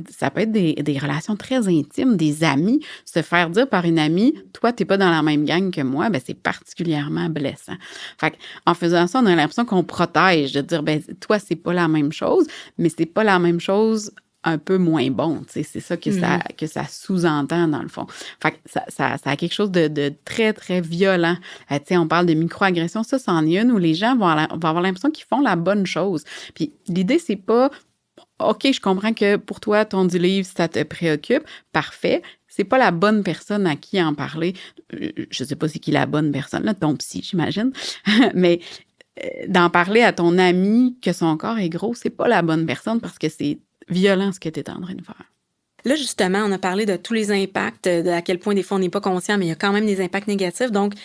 Speaker 3: ça peut être des relations très intimes, des amis. Se faire dire par une amie, toi, t'es pas dans la même gang que moi, c'est particulièrement blessant. Fait en faisant ça, on a l'impression qu'on protège, de dire, toi, c'est pas la même chose, mais c'est pas la même chose un peu moins bon, tu sais, c'est ça que ça sous-entend dans le fond. Fait que ça a quelque chose de très, très violent. Tu sais, on parle de microagression, ça, c'en est une où les gens vont avoir l'impression qu'ils font la bonne chose. Puis l'idée, c'est pas, OK, je comprends que pour toi, ton 10 livres, ça te préoccupe, parfait. C'est pas la bonne personne à qui en parler. Je sais pas c'est qui la bonne personne, là, ton psy, j'imagine, mais d'en parler à ton ami que son corps est gros, c'est pas la bonne personne parce que c'est violent ce que tu es en train de faire.
Speaker 1: Là, justement, on a parlé de tous les impacts, de à quel point des fois on n'est pas conscient, mais il y a quand même des impacts négatifs. Donc,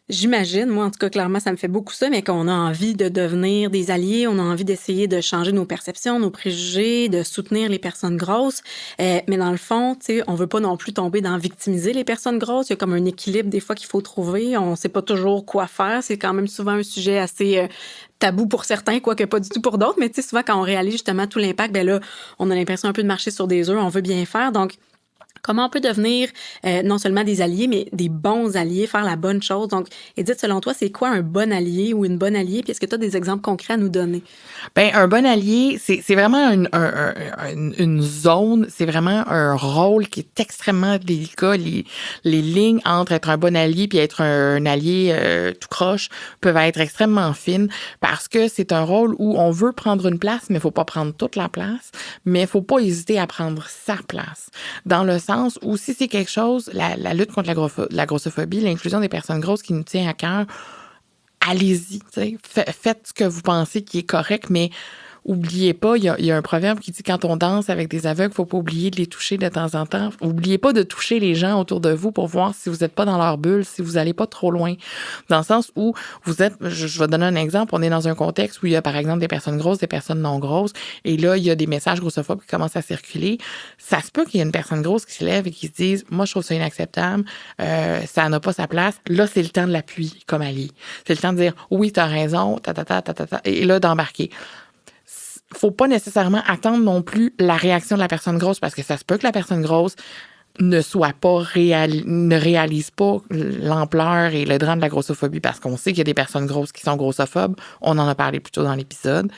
Speaker 1: j'imagine, moi en tout cas, clairement, ça me fait beaucoup ça, mais qu'on a envie de devenir des alliés, on a envie d'essayer de changer nos perceptions, nos préjugés, de soutenir les personnes grosses. Mais dans le fond, tu sais, on veut pas non plus tomber dans victimiser les personnes grosses. Il y a comme un équilibre des fois qu'il faut trouver. On sait pas toujours quoi faire. C'est quand même souvent un sujet assez tabou pour certains, quoique pas du tout pour d'autres. Mais tu sais, souvent quand on réalise justement tout l'impact, là, on a l'impression un peu de marcher sur des œufs. On veut bien faire. Donc, comment on peut devenir non seulement des alliés, mais des bons alliés, faire la bonne chose? Donc, Édith, selon toi, c'est quoi un bon allié ou une bonne alliée? Puis est-ce que tu as des exemples concrets à nous donner?
Speaker 2: Un bon allié, c'est vraiment une zone, c'est vraiment un rôle qui est extrêmement délicat. Les lignes entre être un bon allié puis être un allié tout croche peuvent être extrêmement fines parce que c'est un rôle où on veut prendre une place, mais il faut pas prendre toute la place, mais il faut pas hésiter à prendre sa place. Dans le sens où si c'est quelque chose, la lutte contre la grossophobie, l'inclusion des personnes grosses qui nous tient à cœur, allez-y, faites ce que vous pensez qui est correct, mais oubliez pas, il y a un proverbe qui dit quand on danse avec des aveugles, faut pas oublier de les toucher de temps en temps. Oubliez pas de toucher les gens autour de vous pour voir si vous êtes pas dans leur bulle, si vous allez pas trop loin. Dans le sens où vous êtes, je vais donner un exemple, on est dans un contexte où il y a par exemple des personnes grosses, des personnes non grosses, et là, il y a des messages grossophobes qui commencent à circuler. Ça se peut qu'il y ait une personne grosse qui se lève et qui se dise, moi, je trouve ça inacceptable, ça n'a pas sa place. Là, c'est le temps de l'appui, comme Ali. C'est le temps de dire, oui, t'as raison, et là, d'embarquer. Faut pas nécessairement attendre non plus la réaction de la personne grosse, parce que ça se peut que la personne grosse ne réalise pas l'ampleur et le drame de la grossophobie, parce qu'on sait qu'il y a des personnes grosses qui sont grossophobes. On en a parlé plus tôt dans l'épisode.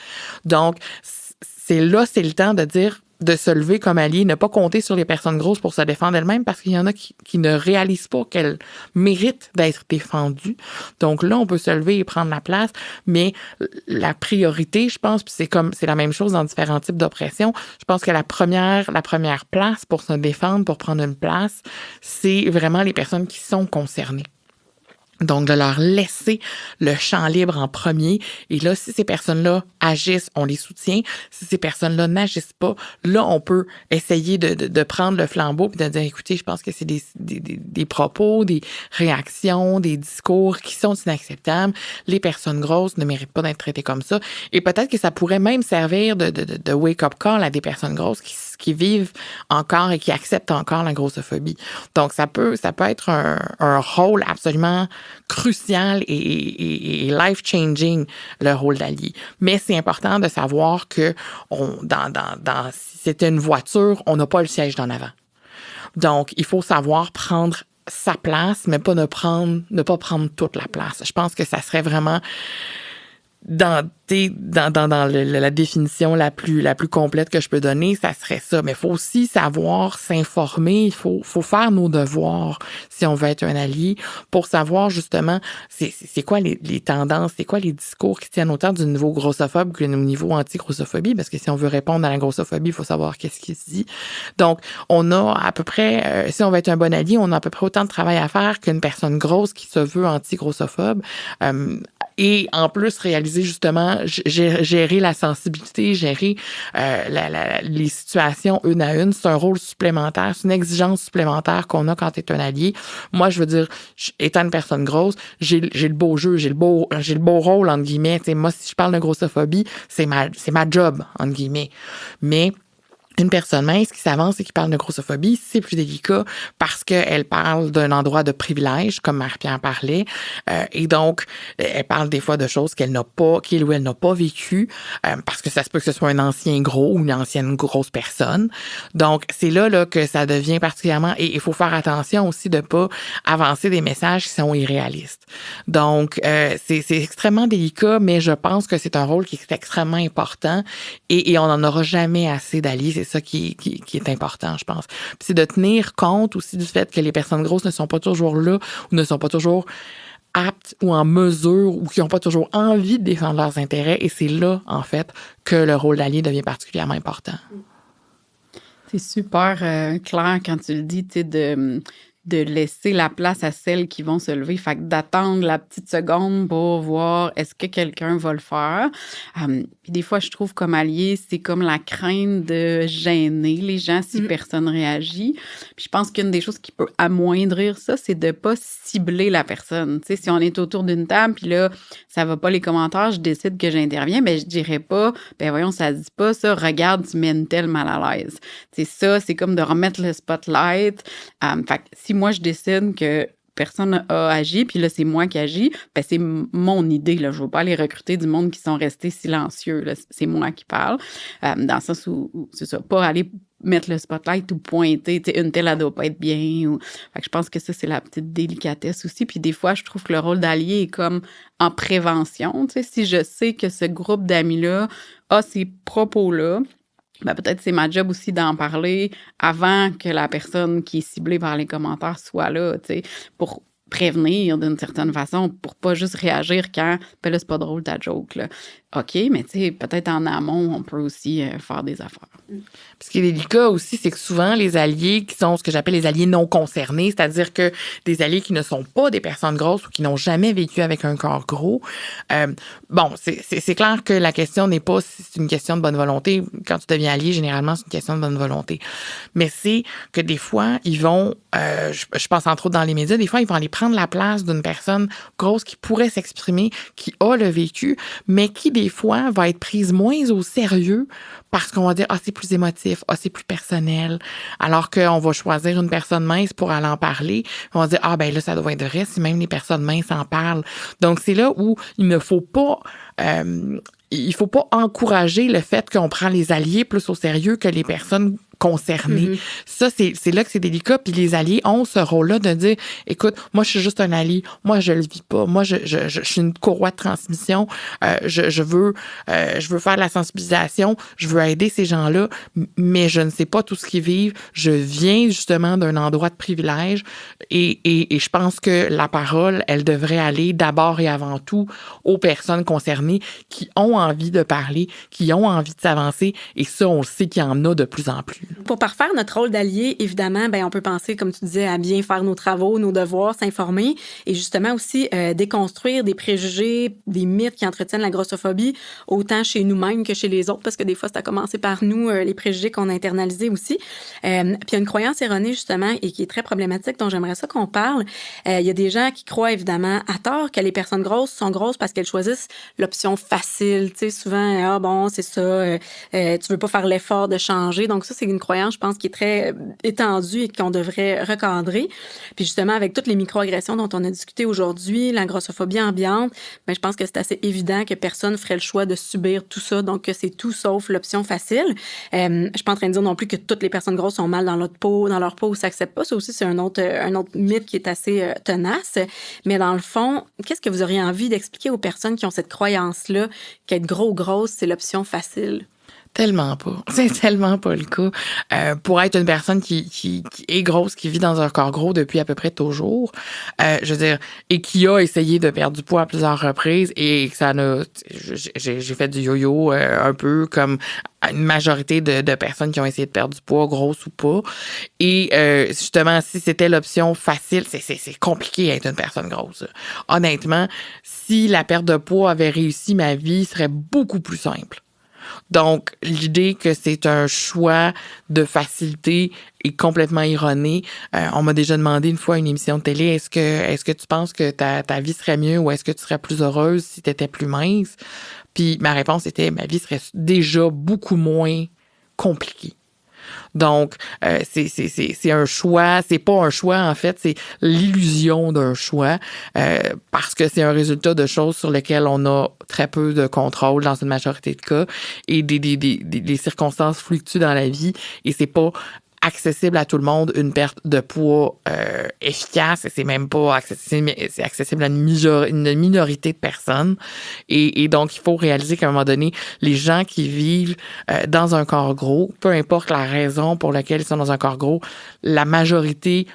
Speaker 2: Donc, c'est le temps de dire, de se lever comme allié, ne pas compter sur les personnes grosses pour se défendre elles-mêmes, parce qu'il y en a qui ne réalisent pas qu'elles méritent d'être défendues. Donc là, on peut se lever et prendre la place, mais la priorité, je pense, puis c'est la même chose dans différents types d'oppression. Je pense que la première place pour se défendre, pour prendre une place, c'est vraiment les personnes qui sont concernées. Donc, de leur laisser le champ libre en premier. Et là, si ces personnes-là agissent, on les soutient. Si ces personnes-là n'agissent pas, là, on peut essayer de prendre le flambeau et de dire, écoutez, je pense que c'est des propos, des réactions, des discours qui sont inacceptables. Les personnes grosses ne méritent pas d'être traitées comme ça. Et peut-être que ça pourrait même servir de wake-up call à des personnes grosses qui vivent encore et qui acceptent encore la grossophobie. Donc, ça peut être un rôle absolument crucial et life-changing, le rôle d'allié. Mais c'est important de savoir que si c'était une voiture, on n'a pas le siège d'en avant. Donc, il faut savoir prendre sa place, mais ne pas prendre toute la place. Je pense que ça serait vraiment dans la définition la plus complète que je peux donner, ça serait ça. Mais il faut aussi savoir s'informer, il faut faire nos devoirs si on veut être un allié, pour savoir justement c'est quoi les tendances, c'est quoi les discours qui tiennent autant du niveau grossophobe que du niveau anti-grossophobie, parce que si on veut répondre à la grossophobie, il faut savoir qu'est-ce qui se dit. Donc, on a à peu près, si on veut être un bon allié, on a à peu près autant de travail à faire qu'une personne grosse qui se veut anti-grossophobe. Et en plus, réaliser justement, gérer la sensibilité, gérer les situations une à une, c'est un rôle supplémentaire, c'est une exigence supplémentaire qu'on a quand tu es un allié. Moi, je veux dire, étant une personne grosse, j'ai le beau jeu, j'ai le beau rôle, entre guillemets. T'sais, moi, si je parle de grossophobie, c'est ma job, entre guillemets. Mais une personne mince qui s'avance et qui parle de grossophobie, c'est plus délicat parce qu'elle parle d'un endroit de privilège, comme Marie-Pierre parlait, et donc elle parle des fois de choses qu'elle n'a pas, qu'il ou elle n'a pas vécues, parce que ça se peut que ce soit un ancien gros ou une ancienne grosse personne. Donc c'est là que ça devient particulièrement, et il faut faire attention aussi de pas avancer des messages qui sont irréalistes. Donc c'est extrêmement délicat, mais je pense que c'est un rôle qui est extrêmement important et on n'en aura jamais assez d'alliés. C'est ça qui est important, je pense. Puis c'est de tenir compte aussi du fait que les personnes grosses ne sont pas toujours là ou ne sont pas toujours aptes ou en mesure ou qui n'ont pas toujours envie de défendre leurs intérêts. Et c'est là, en fait, que le rôle d'allié devient particulièrement important.
Speaker 3: C'est super clair quand tu le dis, tu sais, de laisser la place à celles qui vont se lever. Fait que d'attendre la petite seconde pour voir est-ce que quelqu'un va le faire. Puis des fois, je trouve comme allié, c'est comme la crainte de gêner les gens si personne réagit. Puis je pense qu'une des choses qui peut amoindrir ça, c'est de pas cibler la personne. Tu sais, si on est autour d'une table, puis là, ça va pas les commentaires, je décide que j'interviens, ben je dirais pas, ben voyons, ça dit pas ça, regarde, tu mets une telle mal à l'aise. C'est ça, c'est comme de remettre le spotlight. Fait que si moi, je décide que personne a agi, puis là, c'est moi qui agis, ben c'est mon idée, là. Je ne veux pas aller recruter du monde qui sont restés silencieux, là. C'est moi qui parle. Dans le sens où c'est ça, pas aller mettre le spotlight ou pointer, tu sais, une telle, elle doit pas être bien. Fait que je pense que ça, c'est la petite délicatesse aussi. Puis des fois, je trouve que le rôle d'allié est comme en prévention. Tu sais, si je sais que ce groupe d'amis-là a ces propos-là, ben peut-être c'est ma job aussi d'en parler avant que la personne qui est ciblée par les commentaires soit là, tu sais, pour prévenir d'une certaine façon pour pas juste réagir quand ben là c'est pas drôle ta joke là. OK, mais tu sais peut-être en amont on peut aussi faire des affaires.
Speaker 2: Ce qui est délicat aussi, c'est que souvent les alliés qui sont ce que j'appelle les alliés non concernés, c'est-à-dire que des alliés qui ne sont pas des personnes grosses ou qui n'ont jamais vécu avec un corps gros, c'est clair que la question n'est pas si c'est une question de bonne volonté. Quand tu deviens allié, généralement c'est une question de bonne volonté. Mais c'est que des fois ils vont, je pense entre autres dans les médias, des fois ils vont aller prendre la place d'une personne grosse qui pourrait s'exprimer, qui a le vécu, mais qui des fois va être prise moins au sérieux parce qu'on va dire c'est plus émotif, c'est plus personnel, alors qu'on va choisir une personne mince pour aller en parler, on va dire là ça doit être vrai si même les personnes minces en parlent. Donc c'est là où il ne faut pas encourager le fait qu'on prend les alliés plus au sérieux que les personnes concernées. Mm-hmm. Ça, c'est là que c'est délicat. Puis les alliés ont ce rôle-là de dire, écoute, moi, je suis juste un allié. Moi, je le vis pas. Moi, je suis une courroie de transmission. Je veux faire de la sensibilisation. Je veux aider ces gens-là, mais je ne sais pas tout ce qu'ils vivent. Je viens justement d'un endroit de privilège et je pense que la parole, elle devrait aller d'abord et avant tout aux personnes concernées qui ont envie de parler, qui ont envie de s'avancer. Et ça, on le sait qu'il y en a de plus en plus.
Speaker 1: Pour parfaire notre rôle d'allié, évidemment, on peut penser, comme tu disais, à bien faire nos travaux, nos devoirs, s'informer et justement aussi déconstruire des préjugés, des mythes qui entretiennent la grossophobie, autant chez nous-mêmes que chez les autres, parce que des fois, ça a commencé par nous, les préjugés qu'on a internalisés aussi. Puis il y a une croyance erronée, justement, et qui est très problématique, dont j'aimerais ça qu'on parle. Il y a des gens qui croient, évidemment, à tort, que les personnes grosses sont grosses parce qu'elles choisissent l'option facile. Tu sais, souvent, c'est ça, tu veux pas faire l'effort de changer. Donc ça, c'est une croyance, je pense, qui est très étendue et qu'on devrait recadrer. Puis justement, avec toutes les microagressions dont on a discuté aujourd'hui, la grossophobie ambiante, je pense que c'est assez évident que personne ferait le choix de subir tout ça, donc que c'est tout sauf l'option facile. Je suis pas en train de dire non plus que toutes les personnes grosses sont mal dans leur peau ou s'acceptent pas. Ça aussi, c'est un autre mythe qui est assez tenace. Mais dans le fond, qu'est-ce que vous auriez envie d'expliquer aux personnes qui ont cette croyance-là qu'être gros ou grosse, c'est l'option facile?
Speaker 2: Tellement pas. C'est tellement pas le cas. Pour être une personne qui est grosse, qui vit dans un corps gros depuis à peu près toujours, je veux dire, et qui a essayé de perdre du poids à plusieurs reprises et que ça n'a... J'ai fait du yo-yo un peu comme une majorité de personnes qui ont essayé de perdre du poids, grosses ou pas. Et justement, si c'était l'option facile, c'est compliqué d'être une personne grosse. Honnêtement, si la perte de poids avait réussi, ma vie serait beaucoup plus simple. Donc, l'idée que c'est un choix de facilité est complètement erronée. On m'a déjà demandé une fois à une émission de télé, est-ce que tu penses que ta vie serait mieux ou est-ce que tu serais plus heureuse si tu étais plus mince? Puis ma réponse était, ma vie serait déjà beaucoup moins compliquée. Donc, c'est un choix, c'est pas un choix, en fait, c'est l'illusion d'un choix, parce que c'est un résultat de choses sur lesquelles on a très peu de contrôle dans une majorité de cas et des circonstances fluctuent dans la vie et c'est pas accessible à tout le monde, une perte de poids efficace, et c'est même pas accessible, c'est accessible à une minorité de personnes. Et donc, il faut réaliser qu'à un moment donné, les gens qui vivent dans un corps gros, peu importe la raison pour laquelle ils sont dans un corps gros, la majorité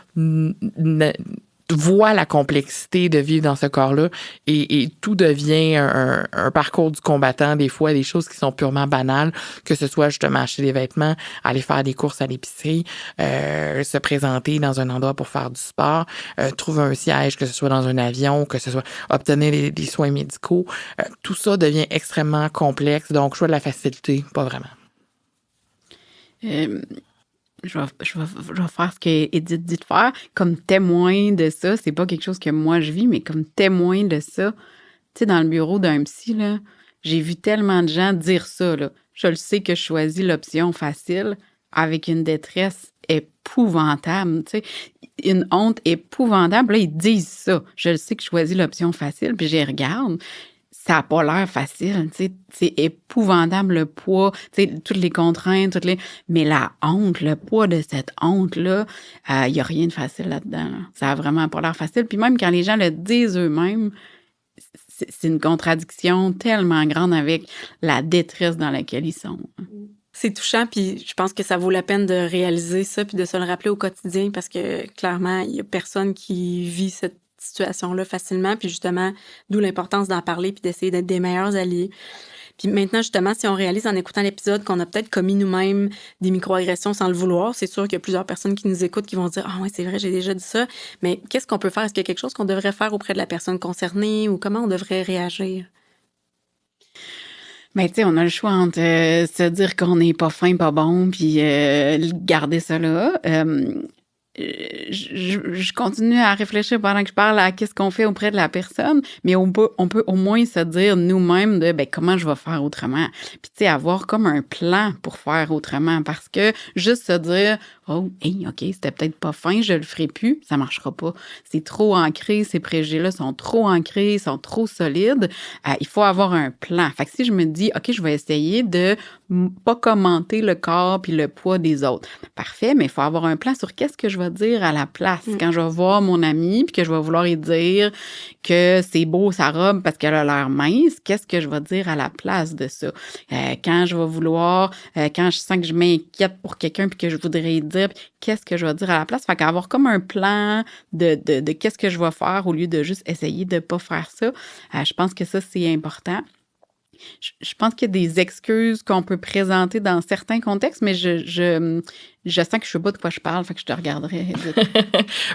Speaker 2: voit la complexité de vivre dans ce corps-là et tout devient un parcours du combattant, des fois, des choses qui sont purement banales, que ce soit justement acheter des vêtements, aller faire des courses à l'épicerie, se présenter dans un endroit pour faire du sport, trouver un siège, que ce soit dans un avion, que ce soit obtenir des soins médicaux. Tout ça devient extrêmement complexe, donc choix de la facilité, pas vraiment.
Speaker 3: Je vais faire ce que Edith dit de faire. Comme témoin de ça, c'est pas quelque chose que moi je vis, mais comme témoin de ça, tu sais, dans le bureau d'un psy, là, j'ai vu tellement de gens dire ça, là. Je le sais que je choisis l'option facile avec une détresse épouvantable, tu sais, une honte épouvantable. Là, ils disent ça. Je le sais que je choisis l'option facile, puis j'y regarde. Ça n'a pas l'air facile, tu sais, c'est épouvantable le poids, tu sais, toutes les contraintes, mais la honte, le poids de cette honte-là, il n'y a rien de facile là-dedans. Là. Ça n'a vraiment pas l'air facile. Puis même quand les gens le disent eux-mêmes, c'est une contradiction tellement grande avec la détresse dans laquelle ils sont.
Speaker 1: C'est touchant, puis je pense que ça vaut la peine de réaliser ça puis de se le rappeler au quotidien parce que clairement, il n'y a personne qui vit cette situations-là facilement, puis justement, d'où l'importance d'en parler puis d'essayer d'être des meilleurs alliés. Puis maintenant, justement, si on réalise en écoutant l'épisode qu'on a peut-être commis nous-mêmes des microagressions sans le vouloir, c'est sûr qu'il y a plusieurs personnes qui nous écoutent qui vont dire « Ah ouais, c'est vrai, j'ai déjà dit ça. » Mais qu'est-ce qu'on peut faire? Est-ce qu'il y a quelque chose qu'on devrait faire auprès de la personne concernée ou comment on devrait réagir?
Speaker 3: Ben, tu sais, on a le choix entre se dire qu'on n'est pas fin, pas bon, puis garder ça là. Je continue à réfléchir pendant que je parle à qu'est-ce qu'on fait auprès de la personne, mais on peut au moins se dire nous-mêmes de comment je vais faire autrement. Puis tu sais, avoir comme un plan pour faire autrement, parce que juste se dire oh, hey, OK, c'était peut-être pas fin, je le ferai plus, ça marchera pas. C'est trop ancré, ces préjugés-là sont trop ancrés, sont trop solides. Il faut avoir un plan. Fait que si je me dis OK, je vais essayer de pas commenter le corps puis le poids des autres. Parfait, mais il faut avoir un plan sur qu'est-ce que je vais dire à la place. Quand je vais voir mon amie puis que je vais vouloir lui dire que c'est beau sa robe parce qu'elle a l'air mince, qu'est-ce que je vais dire à la place de ça? Quand je vais vouloir, quand je sens que je m'inquiète pour quelqu'un puis que je voudrais lui dire, qu'est-ce que je vais dire à la place? Fait qu'avoir comme un plan de qu'est-ce que je vais faire au lieu de juste essayer de pas faire ça. Je pense que ça, c'est important. Je pense qu'il y a des excuses qu'on peut présenter dans certains contextes, mais je sens que je sais pas de quoi je parle, fait que je te regarderai.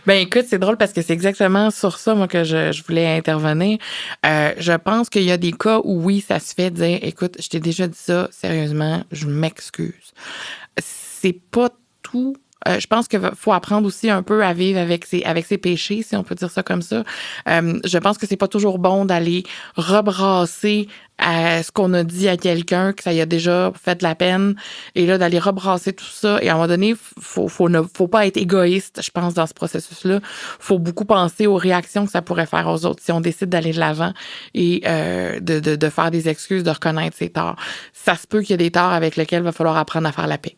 Speaker 2: Ben écoute, c'est drôle parce que c'est exactement sur ça, moi, que je voulais intervenir. Je pense qu'il y a des cas où oui, ça se fait dire, écoute, je t'ai déjà dit ça, sérieusement, je m'excuse. C'est pas tout. Je pense qu'il faut apprendre aussi un peu à vivre avec ses péchés, si on peut dire ça comme ça. Je pense que c'est pas toujours bon d'aller rebrasser ce qu'on a dit à quelqu'un, que ça y a déjà fait de la peine, et là, d'aller rebrasser tout ça. Et à un moment donné, faut pas être égoïste, je pense, dans ce processus-là. Faut beaucoup penser aux réactions que ça pourrait faire aux autres si on décide d'aller de l'avant et de faire des excuses, de reconnaître ses torts. Ça se peut qu'il y ait des torts avec lesquels il va falloir apprendre à faire la paix.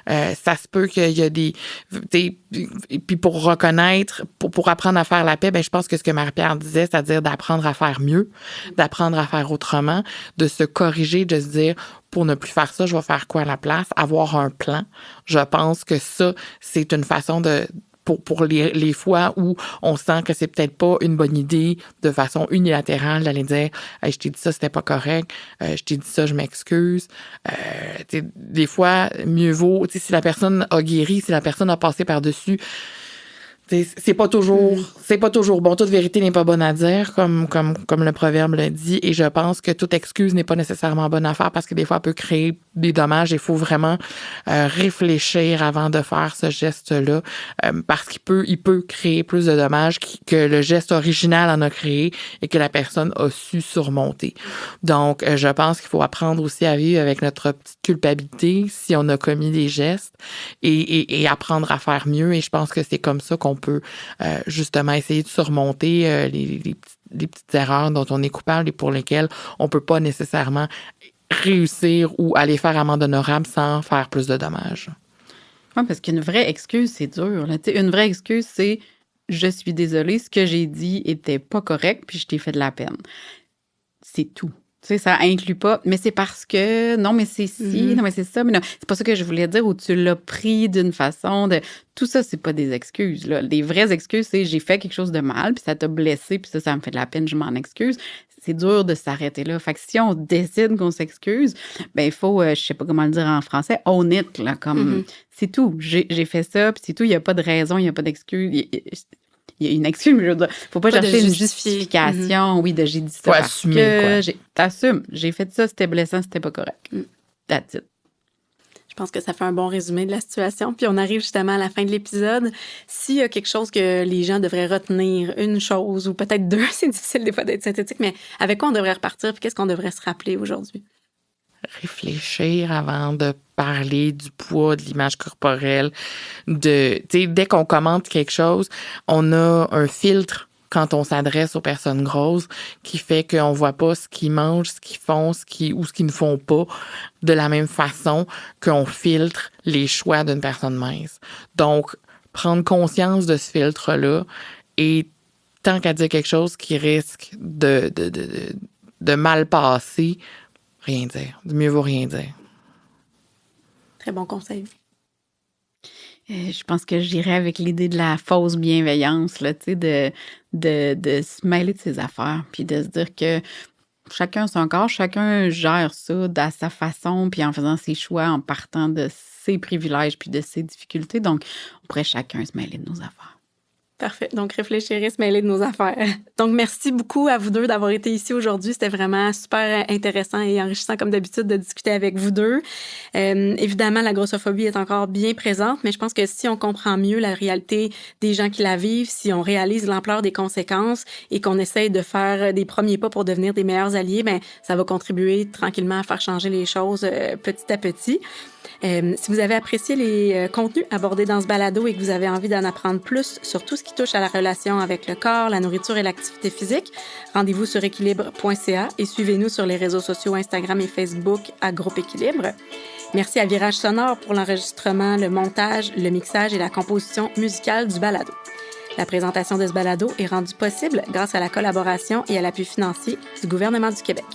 Speaker 2: Ça se peut qu'il y a puis pour reconnaître, pour apprendre à faire la paix, ben je pense que ce que Marie-Pierre disait, c'est-à-dire d'apprendre à faire mieux, d'apprendre à faire autrement, de se corriger, de se dire pour ne plus faire ça, je vais faire quoi à la place, avoir un plan. Je pense que ça, c'est une façon pour les fois où on sent que c'est peut-être pas une bonne idée de façon unilatérale d'aller dire hey, je t'ai dit ça, c'était pas correct, je t'ai dit ça, je m'excuse. Des fois, mieux vaut, si la personne a guéri, si la personne a passé par-dessus, c'est pas toujours bon. Toute vérité n'est pas bonne à dire, comme le proverbe le dit. Et je pense que toute excuse n'est pas nécessairement bonne à faire parce que des fois, elle peut créer des dommages. Il faut vraiment réfléchir avant de faire ce geste-là parce qu'il peut créer plus de dommages que le geste original en a créé et que la personne a su surmonter. Donc, je pense qu'il faut apprendre aussi à vivre avec notre petite culpabilité si on a commis des gestes et apprendre à faire mieux. Et je pense que c'est comme ça qu'on peut justement essayer de surmonter les petites erreurs dont on est coupable et pour lesquelles on peut pas nécessairement réussir ou aller faire amende honorable sans faire plus de dommages.
Speaker 3: Oui, parce qu'une vraie excuse, c'est dur. Là. Une vraie excuse, c'est « je suis désolée, ce que j'ai dit était pas correct, puis je t'ai fait de la peine ». C'est tout. Tu sais, ça inclut pas, mais c'est parce que, non, mais c'est si, non, mais c'est ça, mais non, c'est pas ça que je voulais dire, ou tu l'as pris d'une façon de... Tout ça, c'est pas des excuses, là. Les vraies excuses, c'est j'ai fait quelque chose de mal, puis ça t'a blessé, puis ça me fait de la peine, je m'en excuse. C'est dur de s'arrêter là. Fait que si on décide qu'on s'excuse, ben il faut, je sais pas comment le dire en français, own it, là, comme, c'est tout. J'ai fait ça, puis c'est tout, il y a pas de raison, il y a pas d'excuse. Il y a une excuse, mais je veux dire, faut pas chercher une justification. Oui, j'ai dit ça
Speaker 2: faut
Speaker 3: parce
Speaker 2: assumer,
Speaker 3: que t'assumes. J'ai fait ça, c'était blessant, c'était pas correct. That's it.
Speaker 1: Je pense que ça fait un bon résumé de la situation. Puis on arrive justement à la fin de l'épisode. S'il y a quelque chose que les gens devraient retenir, une chose ou peut-être deux, c'est difficile des fois d'être synthétique, mais avec quoi on devrait repartir puis qu'est-ce qu'on devrait se rappeler aujourd'hui?
Speaker 2: Réfléchir avant de parler du poids, de l'image corporelle. Dès qu'on commente quelque chose, on a un filtre quand on s'adresse aux personnes grosses qui fait qu'on voit pas ce qu'ils mangent, ce qu'ils font, ou ce qu'ils ne font pas de la même façon qu'on filtre les choix d'une personne mince. Donc, prendre conscience de ce filtre-là et tant qu'à dire quelque chose qui risque de mal passer, rien dire. Mieux vaut rien dire.
Speaker 1: Très bon conseil.
Speaker 3: Je pense que j'irais avec l'idée de la fausse bienveillance, là, tu sais, de se mêler de ses affaires, puis de se dire que chacun son corps, chacun gère ça à sa façon, puis en faisant ses choix, en partant de ses privilèges puis de ses difficultés. Donc, on pourrait chacun se mêler de nos affaires.
Speaker 1: Parfait. Donc, réfléchir et se mêler de nos affaires. Donc, merci beaucoup à vous deux d'avoir été ici aujourd'hui. C'était vraiment super intéressant et enrichissant, comme d'habitude, de discuter avec vous deux. Évidemment, la grossophobie est encore bien présente, mais je pense que si on comprend mieux la réalité des gens qui la vivent, si on réalise l'ampleur des conséquences et qu'on essaye de faire des premiers pas pour devenir des meilleurs alliés, ben ça va contribuer tranquillement à faire changer les choses petit à petit. Si vous avez apprécié les contenus abordés dans ce balado et que vous avez envie d'en apprendre plus sur tout ce qui touche à la relation avec le corps, la nourriture et l'activité physique, rendez-vous sur équilibre.ca et suivez-nous sur les réseaux sociaux Instagram et Facebook à Groupe Équilibre. Merci à Virage Sonore pour l'enregistrement, le montage, le mixage et la composition musicale du balado. La présentation de ce balado est rendue possible grâce à la collaboration et à l'appui financier du gouvernement du Québec.